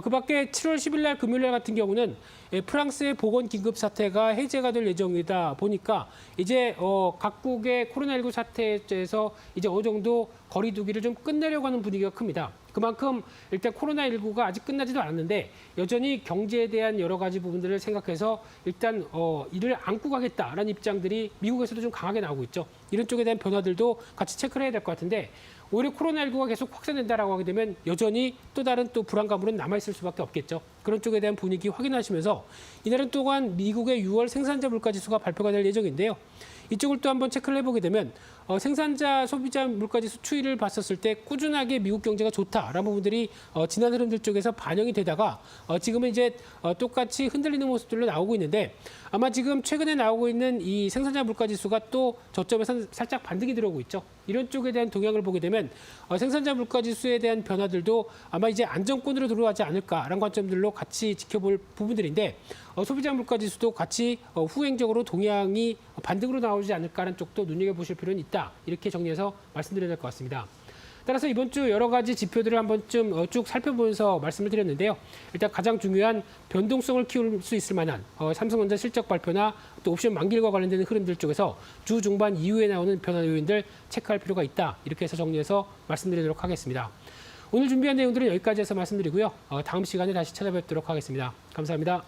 그 밖에 7월 10일 날 금요일 날 같은 경우는 프랑스의 보건 긴급 사태가 해제가 될 예정이다 보니까 이제 각국의 코로나19 사태에서 이제 어느 정도 거리 두기를 좀 끝내려고 하는 분위기가 큽니다. 그만큼 일단 코로나19가 아직 끝나지도 않았는데 여전히 경제에 대한 여러 가지 부분들을 생각해서 일단 이를 안고 가겠다라는 입장들이 미국에서도 좀 강하게 나오고 있죠. 이런 쪽에 대한 변화들도 같이 체크를 해야 될 것 같은데 오히려 코로나19가 계속 확산된다라고 하게 되면 여전히 또 다른 또 불안감으로는 남아있을 수밖에 없겠죠. 그런 쪽에 대한 분위기 확인하시면서 이날은 또한 미국의 6월 생산자 물가 지수가 발표가 될 예정인데요. 이쪽을 또 한번 체크를 해보게 되면 생산자 소비자 물가지수 추이를 봤었을 때 꾸준하게 미국 경제가 좋다라는 부분들이 지난 흐름들 쪽에서 반영이 되다가 지금은 이제 똑같이 흔들리는 모습들로 나오고 있는데 아마 지금 최근에 나오고 있는 이 생산자 물가지수가 또 저점에서 살짝 반등이 들어오고 있죠. 이런 쪽에 대한 동향을 보게 되면 생산자 물가지수에 대한 변화들도 아마 이제 안정권으로 들어가지 않을까라는 관점들로 같이 지켜볼 부분들인데 소비자 물가지수도 같이 후행적으로 동향이 반등으로 나오지 않을까라는 쪽도 눈여겨보실 필요는 있다. 이렇게 정리해서 말씀드려야 될 것 같습니다. 따라서 이번 주 여러 가지 지표들을 한번 쭉 살펴보면서 말씀을 드렸는데요. 일단 가장 중요한 변동성을 키울 수 있을 만한 삼성전자 실적 발표나 또 옵션 만기일과 관련된 흐름들 쪽에서 주 중반 이후에 나오는 변화 요인들 체크할 필요가 있다. 이렇게 해서 정리해서 말씀드리도록 하겠습니다. 오늘 준비한 내용들은 여기까지 해서 말씀드리고요. 다음 시간에 다시 찾아뵙도록 하겠습니다. 감사합니다.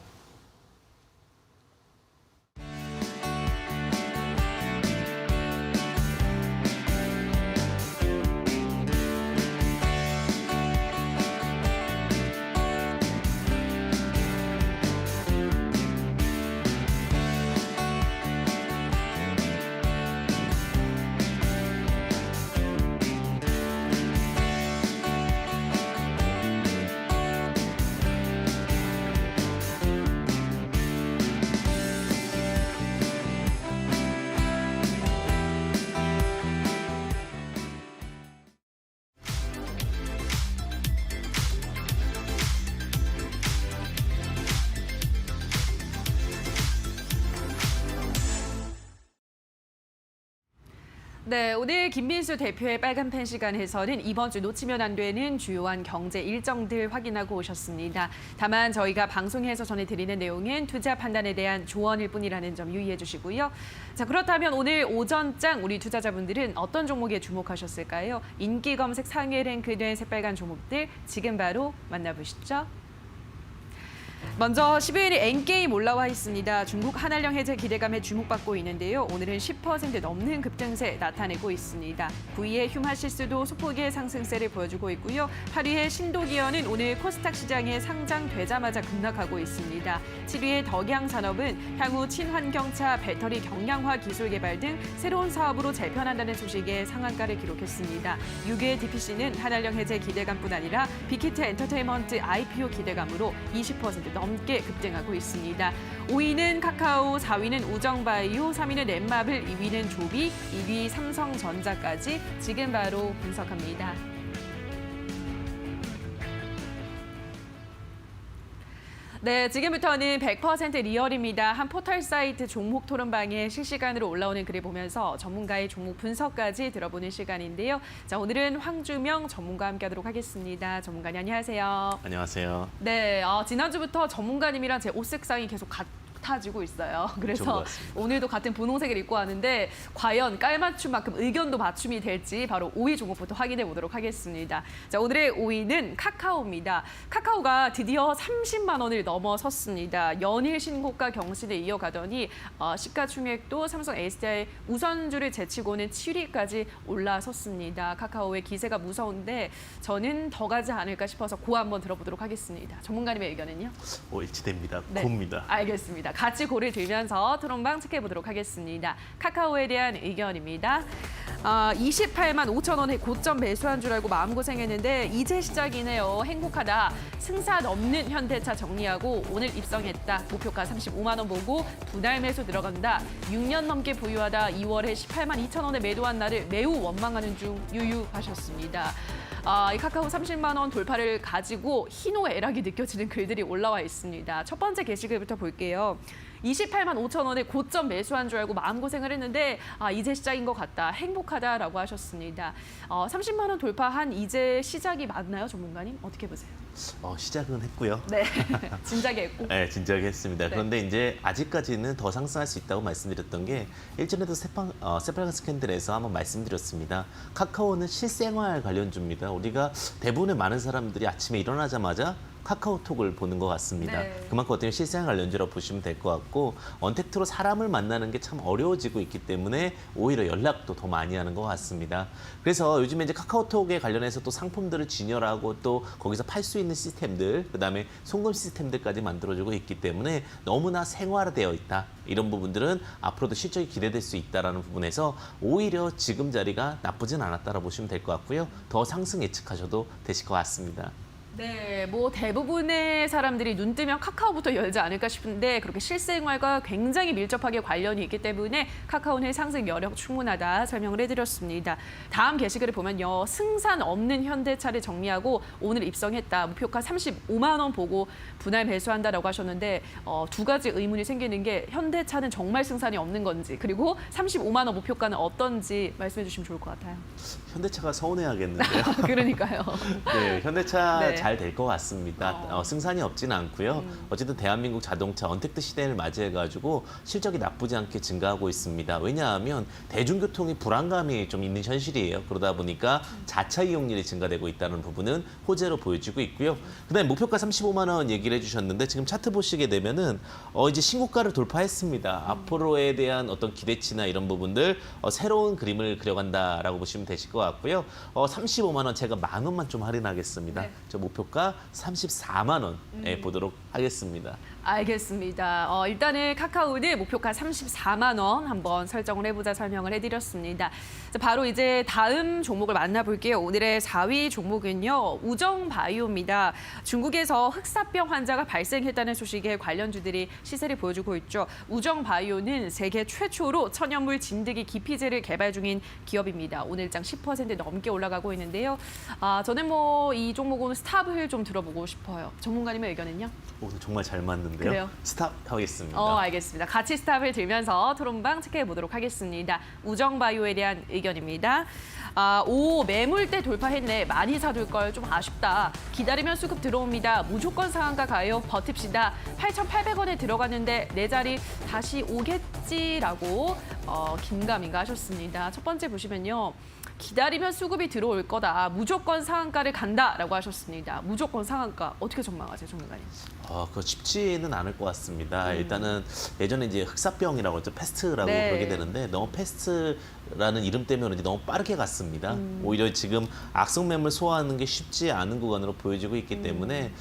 네, 오늘 김민수 대표의 빨간펜 시간에서는 이번 주 놓치면 안 되는 주요한 경제 일정들 확인하고 오셨습니다. 다만 저희가 방송에서 전해드리는 내용은 투자 판단에 대한 조언일 뿐이라는 점 유의해 주시고요. 자, 그렇다면 오늘 오전장 우리 투자자분들은 어떤 종목에 주목하셨을까요? 인기 검색 상위에 랭크된 새빨간 종목들 지금 바로 만나보시죠. 먼저 12일 N게임 올라와 있습니다. 중국 한알령 해제 기대감에 주목받고 있는데요. 오늘은 10% 넘는 급등세 나타내고 있습니다. 9위의 휴마시스도 소폭의 상승세를 보여주고 있고요. 8위의 신도기어는 오늘 코스닥 시장에 상장되자마자 급락하고 있습니다. 7위의 덕양산업은 향후 친환경차 배터리 경량화 기술 개발 등 새로운 사업으로 재편한다는 소식에 상한가를 기록했습니다. 6위의 DPC는 한알령 해제 기대감뿐 아니라 빅히트 엔터테인먼트 IPO 기대감으로 20% 넘게 급등하고 있습니다. 5위는 카카오, 4위는 우정바이오, 3위는 넷마블, 2위는 조비, 1위 삼성전자까지 지금 바로 분석합니다. 네, 지금부터는 100% 리얼입니다. 한 포털 사이트 종목 토론방에 실시간으로 올라오는 글을 보면서 전문가의 종목 분석까지 들어보는 시간인데요. 자, 오늘은 황주명 전문가와 함께하도록 하겠습니다. 전문가님 안녕하세요. 안녕하세요. 네, 지난주부터 전문가님이랑 제 옷 색상이 계속 같아지고 있어요. 좋은 그래서 것 같습니다. 오늘도 같은 분홍색을 입고 왔는데 과연 깔맞춤만큼 의견도 맞춤이 될지 바로 5위 종목부터 확인해 보도록 하겠습니다. 자, 오늘의 5위는 카카오입니다. 카카오가 드디어 30만 원을 넘어섰습니다. 연일 신고가 경신을 이어가더니 시가총액도 삼성 SDI 우선주를 제치고는 7위까지 올라섰습니다. 카카오의 기세가 무서운데 저는 더 가지 않을까 싶어서 고 한번 들어보도록 하겠습니다. 전문가님의 의견은요? 일치됩니다. 네, 고입니다. 알겠습니다. 같이 고를 들면서 토론방 체크해 보도록 하겠습니다. 카카오에 대한 의견입니다. 28만 5천 원에 고점 매수한 줄 알고 마음고생했는데 이제 시작이네요. 행복하다. 승산 없는 현대차 정리하고 오늘 입성했다. 목표가 35만 원 보고 두 달 매수 들어간다. 6년 넘게 보유하다 2월에 18만 2천 원에 매도한 날을 매우 원망하는 중 유유하셨습니다. 이 카카오 30만 원 돌파를 가지고 희노애락이 느껴지는 글들이 올라와 있습니다. 첫 번째 게시글부터 볼게요. 28만 5천 원에 고점 매수한 줄 알고 마음고생을 했는데 이제 시작인 것 같다. 행복하다라고 하셨습니다. 30만 원 돌파한 이제 시작이 맞나요, 전문가님? 어떻게 보세요? 시작은 했고요. 네, 진작에 했고. 네, 진작에 했습니다. 네. 그런데 이제 아직까지는 더 상승할 수 있다고 말씀드렸던 게 일전에도 새빨간 스캔들에서 한번 말씀드렸습니다. 카카오는 실생활 관련주입니다. 우리가 대부분의 많은 사람들이 아침에 일어나자마자 카카오톡을 보는 것 같습니다. 네. 그만큼 어떤 실생활 관련주라고 보시면 될 것 같고 언택트로 사람을 만나는 게 참 어려워지고 있기 때문에 오히려 연락도 더 많이 하는 것 같습니다. 그래서 요즘에 이제 카카오톡에 관련해서 또 상품들을 진열하고 또 거기서 팔 수 있는 시스템들, 그다음에 송금 시스템들까지 만들어지고 있기 때문에 너무나 생활화되어 있다. 이런 부분들은 앞으로도 실적이 기대될 수 있다는 부분에서 오히려 지금 자리가 나쁘진 않았다라고 보시면 될 것 같고요. 더 상승 예측하셔도 되실 것 같습니다. 네, 뭐 대부분의 사람들이 눈 뜨면 카카오부터 열지 않을까 싶은데 그렇게 실생활과 굉장히 밀접하게 관련이 있기 때문에 카카오는 상승 여력 충분하다 설명을 해드렸습니다. 다음 게시글을 보면요. 승산 없는 현대차를 정리하고 오늘 입성했다. 목표가 35만 원 보고 분할 매수한다라고 하셨는데 두 가지 의문이 생기는 게 현대차는 정말 승산이 없는 건지 그리고 35만 원 목표가는 어떤지 말씀해 주시면 좋을 것 같아요. 현대차가 서운해하겠는데요. 그러니까요. 네, 현대차 네. 잘 될 것 같습니다. 승산이 없지는 않고요. 어쨌든 대한민국 자동차 언택트 시대를 맞이해가지고 실적이 나쁘지 않게 증가하고 있습니다. 왜냐하면 대중교통이 불안감이 좀 있는 현실이에요. 그러다 보니까 자차 이용률이 증가되고 있다는 부분은 호재로 보여지고 있고요. 그다음에 목표가 35만 원 얘기를 해주셨는데 지금 차트 보시게 되면은 이제 신고가를 돌파했습니다. 앞으로에 대한 어떤 기대치나 이런 부분들 새로운 그림을 그려간다라고 보시면 되실 것 같고요. 35만 원 제가 만 원만 좀 할인하겠습니다. 네. 저 목표가 34만 원에 보도록 하겠습니다. 알겠습니다. 일단은 카카오는 목표가 34만 원 한번 설정을 해보자 설명을 해드렸습니다. 자, 바로 이제 다음 종목을 만나볼게요. 오늘의 4위 종목은요. 우정바이오입니다. 중국에서 흑사병 환자가 발생했다는 소식에 관련주들이 시세를 보여주고 있죠. 우정바이오는 세계 최초로 천연물 진드기 기피제를 개발 중인 기업입니다. 오늘장 10% 넘게 올라가고 있는데요. 저는 뭐 이 종목은 스탑을 좀 들어보고 싶어요. 전문가님의 의견은요? 오늘 정말 잘 맞는데요. 그래요? 스탑 하겠습니다. 알겠습니다. 같이 스탑을 들면서 토론방 체크해 보도록 하겠습니다. 우정바이오에 대한 의견입니다. 매물대 돌파했네. 많이 사둘 걸 좀 아쉽다. 기다리면 수급 들어옵니다. 무조건 상한가 가요. 버팁시다. 8,800원에 들어갔는데 내 자리 다시 오겠지라고 긴가민가 하셨습니다. 첫 번째 보시면요. 기다리면 수급이 들어올 거다. 무조건 상한가를 간다라고 하셨습니다. 무조건 상한가 어떻게 전망하세요, 전문가님? 그거 쉽지는 않을 것 같습니다. 일단은 예전에 이제 흑사병이라고 했죠. 패스트라고 네. 그러게 되는데 너무 패스트라는 이름 때문에 이제 너무 빠르게 갔습니다. 오히려 지금 악성매물 소화하는 게 쉽지 않은 구간으로 보여지고 있기 때문에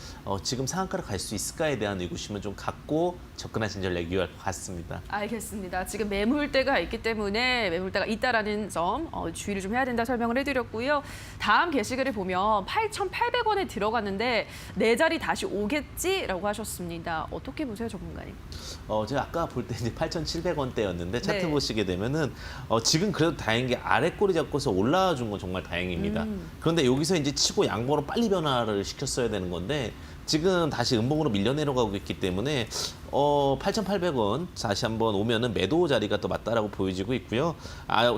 지금 상한가를 갈 수 있을까에 대한 의구심은 좀 갖고 접근하신 전략이 유효할 것 같습니다. 알겠습니다. 지금 매물대가 있기 때문에 매물대가 있다라는 점 주의를 좀 해야 된다 설명을 해드렸고요. 다음 게시글을 보면 8,800원에 들어갔는데 내 자리 다시 오겠지라고 하셨습니다. 어떻게 보세요, 전문가님? 제가 아까 볼 때 이제 8,700원대였는데 차트 네. 보시게 되면은 지금 그래도 다행인 게 아래 꼬리 잡고서 올라와 준 건 정말 다행입니다. 그런데 여기서 이제 치고 양보로 빨리 변화를 시켰어야 되는 건데 지금 다시 음봉으로 밀려 내려가고 있기 때문에 8,800원 다시 한번 오면은 매도 자리가 또 맞다라고 보여지고 있고요.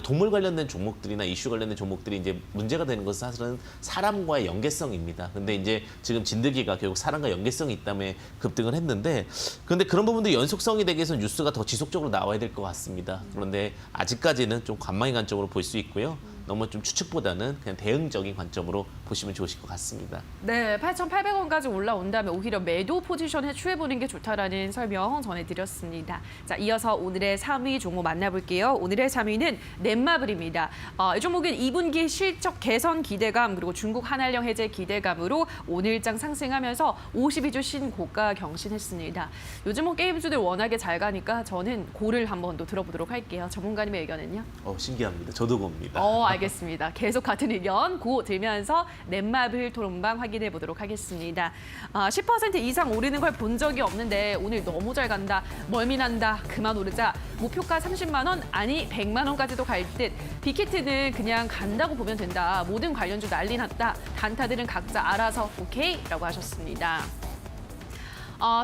동물 관련된 종목들이나 이슈 관련된 종목들이 이제 문제가 되는 것은 사실은 사람과의 연계성입니다. 근데 이제 지금 진드기가 결국 사람과 연계성이 있다며 급등을 했는데 그런데 그런 부분도 연속성이 되기 위해서는 뉴스가 더 지속적으로 나와야 될 것 같습니다. 그런데 아직까지는 좀 관망의 관점으로 볼 수 있고요. 너무 좀 추측보다는 그냥 대응적인 관점으로 보시면 좋으실 것 같습니다. 네, 8,800원까지 올라온 다음에 오히려 매도 포지션에 취해보는 게 좋다라는 설명 전해드렸습니다. 자, 이어서 오늘의 3위 종목 만나볼게요. 오늘의 3위는 넷마블입니다. 이 종목은 2분기 실적 개선 기대감 그리고 중국 한한령 해제 기대감으로 오늘장 상승하면서 52주 신고가 경신했습니다. 요즘 뭐 게임주들 워낙에 잘 가니까 저는 고를 한번 또 들어보도록 할게요. 전문가님의 의견은요? 신기합니다. 저도 봅니다. 알겠습니다. 계속 같은 의견 고 들면서 넷마블 토론방 확인해 보도록 하겠습니다. 10% 이상 오르는 걸 본 적이 없는데 오늘 너무 잘 간다. 멀미난다. 그만 오르자. 목표가 30만 원 아니 100만 원까지도 갈 듯. 빅히트는 그냥 간다고 보면 된다. 모든 관련주 난리 났다. 단타들은 각자 알아서 오케이라고 하셨습니다.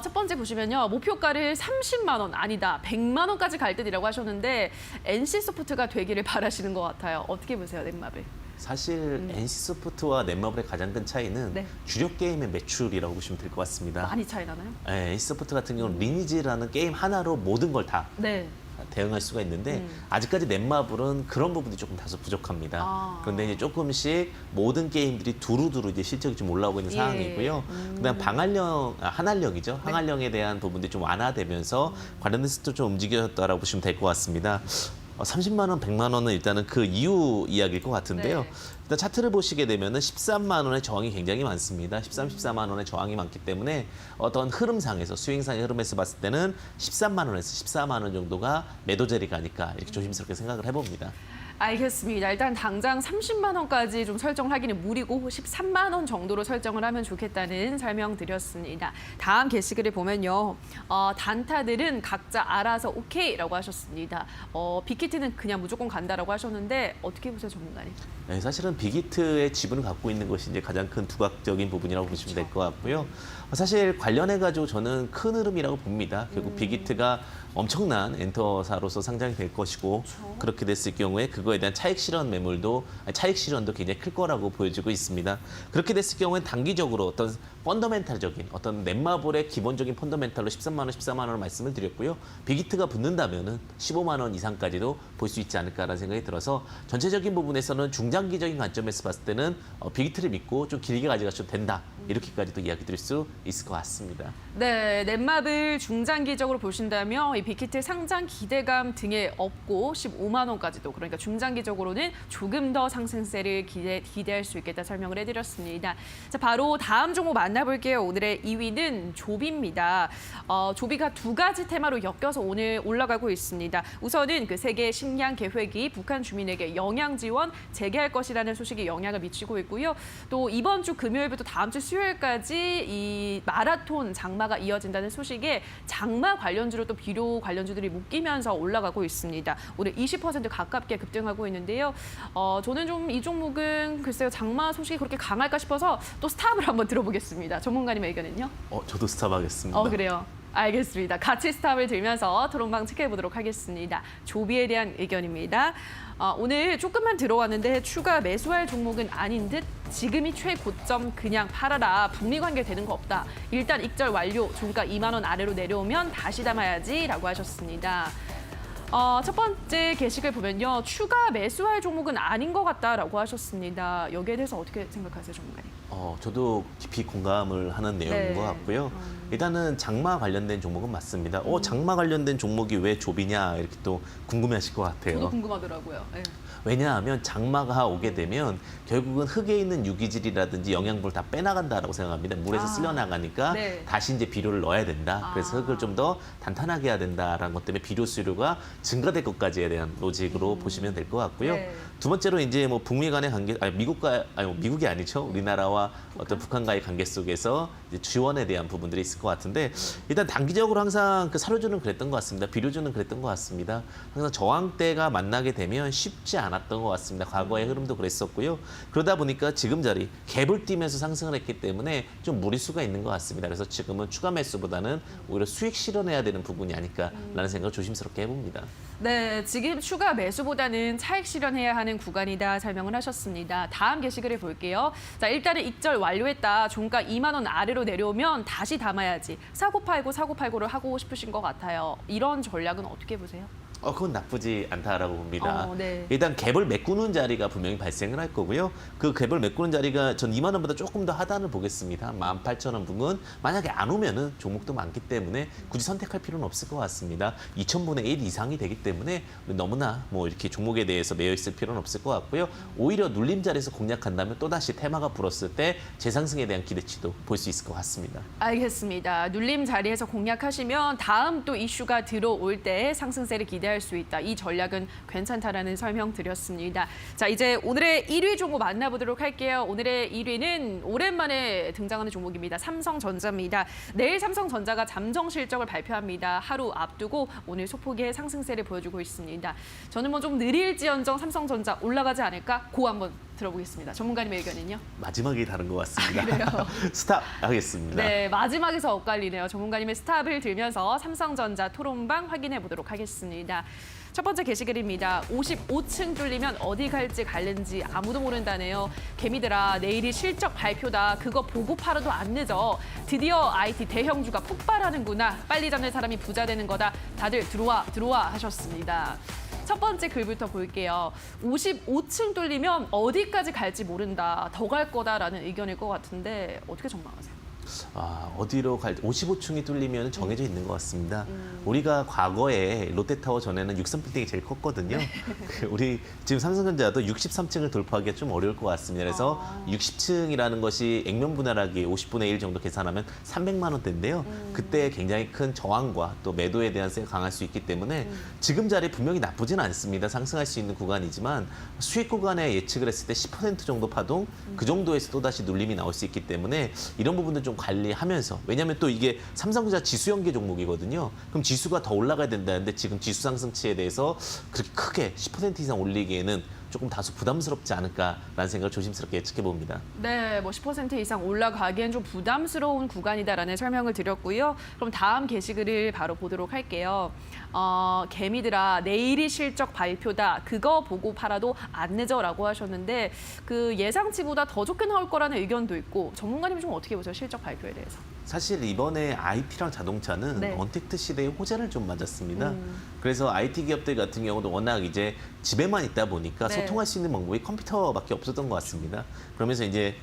첫 번째 보시면요. 목표가를 30만 원 아니다. 100만 원까지 갈 듯이라고 하셨는데 NC소프트가 되기를 바라시는 것 같아요. 어떻게 보세요, 넷마블? 사실 NC소프트와 넷마블의 가장 큰 차이는 네. 주력 게임의 매출이라고 보시면 될 것 같습니다. 많이 차이 나나요? 네, NC소프트 같은 경우는 리니지라는 게임 하나로 모든 걸 다 네. 대응할 수가 있는데 아직까지 넷마블은 그런 부분이 조금 다소 부족합니다. 그런데 이제 조금씩 모든 게임들이 두루두루 이제 실적이 좀 올라오고 있는 예. 상황이고요. 그다음 한한령이죠. 한한령에 대한 부분들이 좀 완화되면서 관련된 수도 좀 움직였다라고 보시면 될 것 같습니다. 30만 원, 100만 원은 일단은 그 이후 이야기일 것 같은데요. 네. 일단 차트를 보시게 되면은 13만 원의 저항이 굉장히 많습니다. 14만 원의 저항이 많기 때문에 어떤 흐름상에서 스윙상의 흐름에서 봤을 때는 13만 원에서 14만 원 정도가 매도 자리가 아닐까 이렇게 조심스럽게 생각을 해봅니다. 알겠습니다. 일단 당장 30만 원까지 좀 설정을 하기는 무리고 13만 원 정도로 설정을 하면 좋겠다는 설명 드렸습니다. 다음 게시글을 보면요. 단타들은 각자 알아서 오케이라고 하셨습니다. 빅히트는 그냥 무조건 간다라고 하셨는데 어떻게 보세요, 전문가님? 네, 사실은 빅히트의 지분을 갖고 있는 것이 이제 가장 큰 두각적인 부분이라고 보시면 될 것 같고요. 사실 관련해가지고 저는 큰 흐름이라고 봅니다. 결국 빅히트가 엄청난 엔터사로서 상장이 될 것이고 그렇게 됐을 경우에 그거에 대한 차익 실현도 굉장히 클 거라고 보여지고 있습니다. 그렇게 됐을 경우에 단기적으로 어떤 펀더멘탈적인 어떤 넷마블의 기본적인 펀더멘탈로 13만 원, 14만 원을 말씀을 드렸고요. 빅히트가 붙는다면은 15만 원 이상까지도 볼 수 있지 않을까라는 생각이 들어서 전체적인 부분에서는 중장기적인 관점에서 봤을 때는 빅히트를 믿고 좀 길게 가져가셔도 된다. 이렇게까지도 이야기 드릴 수 있을 것 같습니다. 네, 넷마블 중장기적으로 보신다면 이 빅히트 상장 기대감 등에 업고 15만 원까지도 그러니까 중장기적으로는 조금 더 상승세를 기대할 수 있겠다 설명을 해드렸습니다. 자, 바로 다음 종목 만나볼게요. 오늘의 2위는 조비입니다. 조비가 두 가지 테마로 엮여서 오늘 올라가고 있습니다. 우선은 그 세계 식량 계획이 북한 주민에게 영양 지원 재개할 것이라는 소식이 영향을 미치고 있고요. 또 이번 주 금요일부터 다음 주 수요일까지 이 마라톤 장마가 이어진다는 소식에 장마 관련주로 또 비료 관련주들이 묶이면서 올라가고 있습니다. 오늘 20% 가깝게 급등하고 있는데요. 저는 좀 이 종목은 글쎄요 장마 소식이 그렇게 강할까 싶어서 또 스탑을 한번 들어보겠습니다. 전문가님의 의견은요? 저도 스탑하겠습니다. 그래요. 알겠습니다. 같이 스탑을 들면서 토론방 체크해 보도록 하겠습니다. 조비에 대한 의견입니다. 오늘 조금만 들어왔는데 추가 매수할 종목은 아닌 듯 지금이 최고점 그냥 팔아라. 북미 관계 되는 거 없다. 일단 익절 완료. 종가 2만 원 아래로 내려오면 다시 담아야지라고 하셨습니다. 첫 번째 게시글 보면요. 추가 매수할 종목은 아닌 것 같다라고 하셨습니다. 여기에 대해서 어떻게 생각하세요, 전문가님? 저도 깊이 공감을 하는 내용인 네. 것 같고요. 일단은 장마 관련된 종목은 맞습니다. 장마 관련된 종목이 왜 조비냐 이렇게 또 궁금해하실 것 같아요. 저도 궁금하더라고요. 네. 왜냐하면 장마가 오게 되면 결국은 흙에 있는 유기질이라든지 영양분을 다 빼나간다라고 생각합니다. 물에서 쓸려 나가니까 네. 다시 이제 비료를 넣어야 된다. 그래서 흙을 좀 더 단단하게 해야 된다라는 것 때문에 비료 수요가 증가될 것까지에 대한 로직으로 보시면 될 것 같고요. 네. 두 번째로 이제 뭐 북미 간의 관계, 미국이 아니죠. 우리나라와 어떤 북한과의 관계 속에서 이제 지원에 대한 부분들이 있을 것 같은데 일단 단기적으로 항상 그 사료주는 그랬던 것 같습니다. 비료주는 그랬던 것 같습니다. 항상 저항대가 만나게 되면 쉽지 않았던 것 같습니다. 과거의 흐름도 그랬었고요. 그러다 보니까 지금 자리 갭을 띄면서 상승을 했기 때문에 좀 무리수가 있는 것 같습니다. 그래서 지금은 추가 매수보다는 오히려 수익 실현해야 되는 부분이 아닐까라는 생각을 조심스럽게 해봅니다. 네, 지금 추가 매수보다는 차익 실현해야 하는 구간이다 설명을 하셨습니다. 다음 게시글을 볼게요. 자, 일단은 익절 완료했다. 종가 2만 원 아래로 내려오면 다시 담아야지. 사고 팔고를 하고 싶으신 것 같아요. 이런 전략은 어떻게 보세요? 그건 나쁘지 않다라고 봅니다. 네. 일단 갭을 메꾸는 자리가 분명히 발생을 할 거고요. 그 갭을 메꾸는 자리가 전 2만 원보다 조금 더 하단을 보겠습니다. 18,000원 부근 만약에 안 오면은 종목도 많기 때문에 굳이 선택할 필요는 없을 것 같습니다. 2,000분의 1 이상이 되기 때문에 너무나 뭐 이렇게 종목에 대해서 매여 있을 필요는 없을 것 같고요. 오히려 눌림 자리에서 공략한다면 또 다시 테마가 불었을 때 재상승에 대한 기대치도 볼 수 있을 것 같습니다. 알겠습니다. 눌림 자리에서 공략하시면 다음 또 이슈가 들어올 때 상승세를 기대할 수 있다. 이 전략은 괜찮다라는 설명 드렸습니다. 자, 이제 오늘의 1위 종목 만나보도록 할게요. 오늘의 1위는 오랜만에 등장하는 종목입니다. 삼성전자입니다. 내일 삼성전자가 잠정 실적을 발표합니다. 하루 앞두고 오늘 소폭의 상승세를 보여주고 있습니다. 저는 뭐 좀 느릴지언정 삼성전자 올라가지 않을까? 고 한번 들어보겠습니다. 전문가님의 의견은요? 마지막이 다른 것 같습니다. 그래요? 스탑 하겠습니다. 네, 마지막에서 엇갈리네요. 전문가님의 스탑을 들면서 삼성전자 토론방 확인해 보도록 하겠습니다. 첫 번째 게시글입니다. 55층 뚫리면 어디 갈지 갈는지 아무도 모른다네요. 개미들아, 내일이 실적 발표다. 그거 보고 팔아도 안 늦어. 드디어 IT 대형주가 폭발하는구나. 빨리 잡는 사람이 부자 되는 거다. 다들 들어와 하셨습니다. 첫 번째 글부터 볼게요. 55층 뚫리면 어디까지 갈지 모른다. 더 갈 거다라는 의견일 것 같은데 어떻게 전망하세요? 어디로 갈지 55층이 뚫리면 정해져 있는 것 같습니다. 우리가 과거에 롯데타워 전에는 63빌딩이 제일 컸거든요. 우리 지금 삼성전자도 63층을 돌파하기가 좀 어려울 것 같습니다. 그래서 60층이라는 것이 액면 분할하기 50분의 1 정도 계산하면 300만 원대인데요. 그때 굉장히 큰 저항과 또 매도에 대한 세가 강할 수 있기 때문에 지금 자리 분명히 나쁘진 않습니다. 상승할 수 있는 구간이지만 수익 구간에 예측을 했을 때 10% 정도 파동, 그 정도에서 또다시 눌림이 나올 수 있기 때문에 이런 부분들 좀 관리하면서, 왜냐하면 또 이게 삼성전자 지수 연계 종목이거든요. 그럼 지수가 더 올라가야 된다는데 지금 지수 상승치에 대해서 그렇게 크게 10% 이상 올리기에는 조금 다소 부담스럽지 않을까라는 생각을 조심스럽게 예측해 봅니다. 네, 뭐 10% 이상 올라가기엔 좀 부담스러운 구간이다라는 설명을 드렸고요. 그럼 다음 게시글을 바로 보도록 할게요. 개미들아, 내일이 실적 발표다. 그거 보고 팔아도 안 늦어라고 하셨는데 그 예상치보다 더 좋게 나올 거라는 의견도 있고 전문가님 좀 어떻게 보세요? 실적 발표에 대해서. 사실 이번에 IT랑 자동차는 네. 언택트 시대의 호재를 좀 맞았습니다. 그래서 IT 기업들 같은 경우도 워낙 이제 집에만 있다 보니까 네. 소통할 수 있는 방법이 컴퓨터밖에 없었던 것 같습니다. 그러면서 이제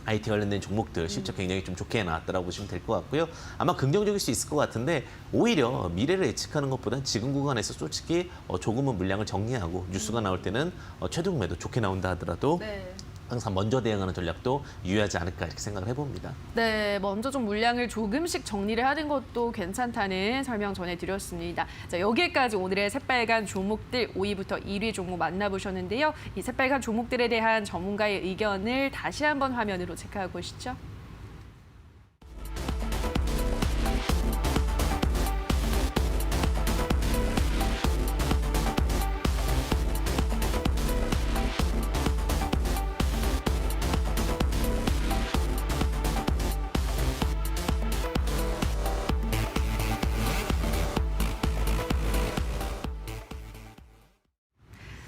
IT 관련된 종목들 실적 굉장히 좀 좋게 나왔다라고 보시면 될 것 같고요. 아마 긍정적일 수 있을 것 같은데 오히려 미래를 예측하는 것보다는 지금 구간에서 솔직히 조금은 물량을 정리하고 뉴스가 나올 때는 최종 매도 좋게 나온다 하더라도 네. 항상 먼저 대응하는 전략도 유효하지 않을까 이렇게 생각을 해봅니다. 네, 먼저 좀 물량을 조금씩 정리를 하는 것도 괜찮다는 설명 전해드렸습니다. 자, 여기까지 오늘의 새빨간 종목들 5위부터 1위 종목 만나보셨는데요. 이 새빨간 종목들에 대한 전문가의 의견을 다시 한번 화면으로 체크하고 오시죠.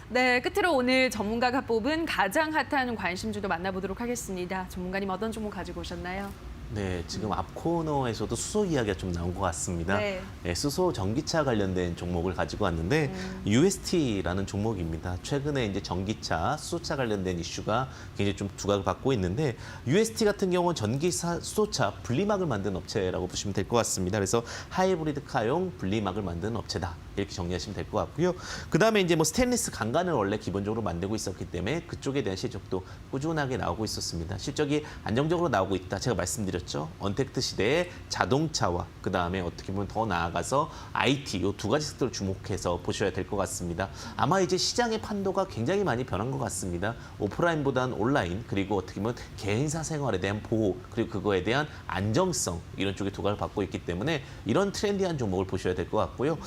네, 끝으로 오늘 전문가가 뽑은 가장 핫한 관심주도 만나보도록 하겠습니다. 전문가님 어떤 종목 가지고 오셨나요? 네, 지금 앞 코너에서도 수소 이야기가 좀 나온 것 같습니다. 네. 네, 수소 전기차 관련된 종목을 가지고 왔는데 UST라는 종목입니다. 최근에 이제 전기차, 수소차 관련된 이슈가 굉장히 좀 두각을 받고 있는데 UST 같은 경우는 전기차, 수소차 분리막을 만드는 업체라고 보시면 될 것 같습니다. 그래서 하이브리드 카용 분리막을 만드는 업체다. 이렇게 정리하시면 될 것 같고요. 그다음에 이제 뭐 스테인리스 강간을 원래 기본적으로 만들고 있었기 때문에 그쪽에 대한 실적도 꾸준하게 나오고 있었습니다. 실적이 안정적으로 나오고 있다. 제가 말씀드렸죠. 언택트 시대의 자동차와 그다음에 어떻게 보면 더 나아가서 IT 이 두 가지 섹터를 주목해서 보셔야 될 것 같습니다. 아마 이제 시장의 판도가 굉장히 많이 변한 것 같습니다. 오프라인보다는 온라인 그리고 어떻게 보면 개인사 생활에 대한 보호 그리고 그거에 대한 안정성 이런 쪽에 두각을 받고 있기 때문에 이런 트렌디한 종목을 보셔야 될 것 같고요.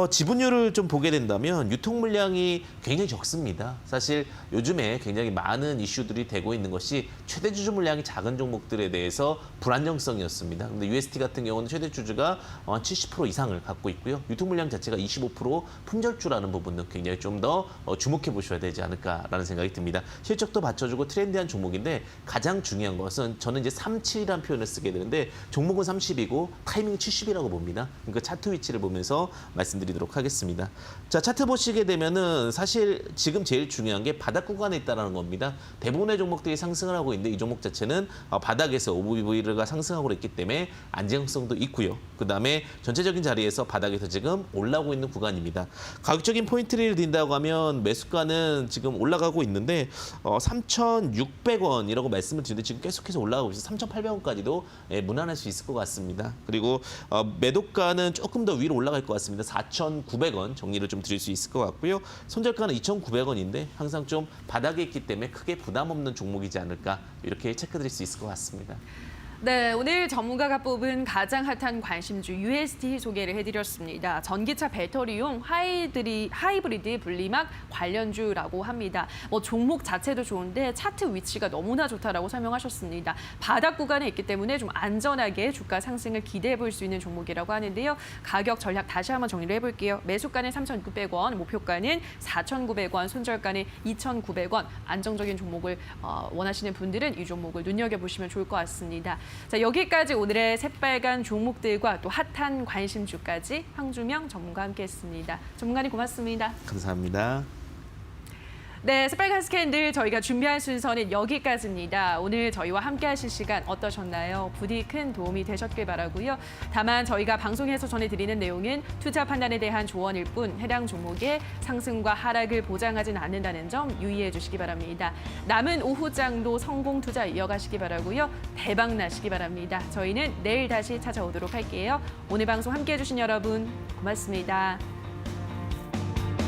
지분율을 좀 보게 된다면 유통 물량이 굉장히 적습니다. 사실 요즘에 굉장히 많은 이슈들이 되고 있는 것이 최대 주주 물량이 작은 종목들에 대해서 불안정성이었습니다. 근데 UST 같은 경우는 최대 주주가 70% 이상을 갖고 있고요. 유통 물량 자체가 25% 품절주라는 부분은 굉장히 좀 더 주목해 보셔야 되지 않을까라는 생각이 듭니다. 실적도 받쳐주고 트렌디한 종목인데 가장 중요한 것은 저는 이제 37이라는 표현을 쓰게 되는데 종목은 30이고 타이밍 70이라고 봅니다. 그러니까 차트 위치를 보면서 말씀드리도록 하겠습니다. 자, 차트 보시게 되면은 사실 지금 제일 중요한 게 바닥 구간에 있다는 겁니다. 대부분의 종목들이 상승을 하고 있는데 이 종목 자체는 바닥에서 OVV가 상승하고 있기 때문에 안정성도 있고요. 그다음에 전체적인 자리에서 바닥에서 지금 올라오고 있는 구간입니다. 가격적인 포인트를 든다고 하면 매수가는 지금 올라가고 있는데 3,600원이라고 말씀을 드리는데 지금 계속해서 올라가고 있어서 3,800원까지도 무난할 수 있을 것 같습니다. 그리고 매도가는 조금 더 위로 올라갈 것 같습니다. 4,900원 정리를 좀 드릴 수 있을 것 같고요. 손절가는 2,900원인데 항상 좀 바닥에 있기 때문에 크게 부담 없는 종목이지 않을까 이렇게 체크드릴 수 있을 것 같습니다. 네, 오늘 전문가가 뽑은 가장 핫한 관심주 UST 소개를 해드렸습니다. 전기차 배터리용 하이브리드 분리막 관련주라고 합니다. 종목 자체도 좋은데 차트 위치가 너무나 좋다라고 설명하셨습니다. 바닥 구간에 있기 때문에 좀 안전하게 주가 상승을 기대해 볼 수 있는 종목이라고 하는데요. 가격 전략 다시 한번 정리를 해볼게요. 매수가는 3,600원, 목표가는 4,900원, 손절가는 2,900원. 안정적인 종목을 원하시는 분들은 이 종목을 눈여겨보시면 좋을 것 같습니다. 자, 여기까지 오늘의 새빨간 종목들과 또 핫한 관심주까지 황주명 전문가와 함께했습니다. 전문가님 고맙습니다. 감사합니다. 네, 새빨간 스캔들 저희가 준비한 순서는 여기까지입니다. 오늘 저희와 함께하실 시간 어떠셨나요? 부디 큰 도움이 되셨길 바라고요. 다만 저희가 방송에서 전해드리는 내용은 투자 판단에 대한 조언일 뿐 해당 종목의 상승과 하락을 보장하진 않는다는 점 유의해 주시기 바랍니다. 남은 오후장도 성공 투자 이어가시기 바라고요. 대박 나시기 바랍니다. 저희는 내일 다시 찾아오도록 할게요. 오늘 방송 함께해 주신 여러분 고맙습니다.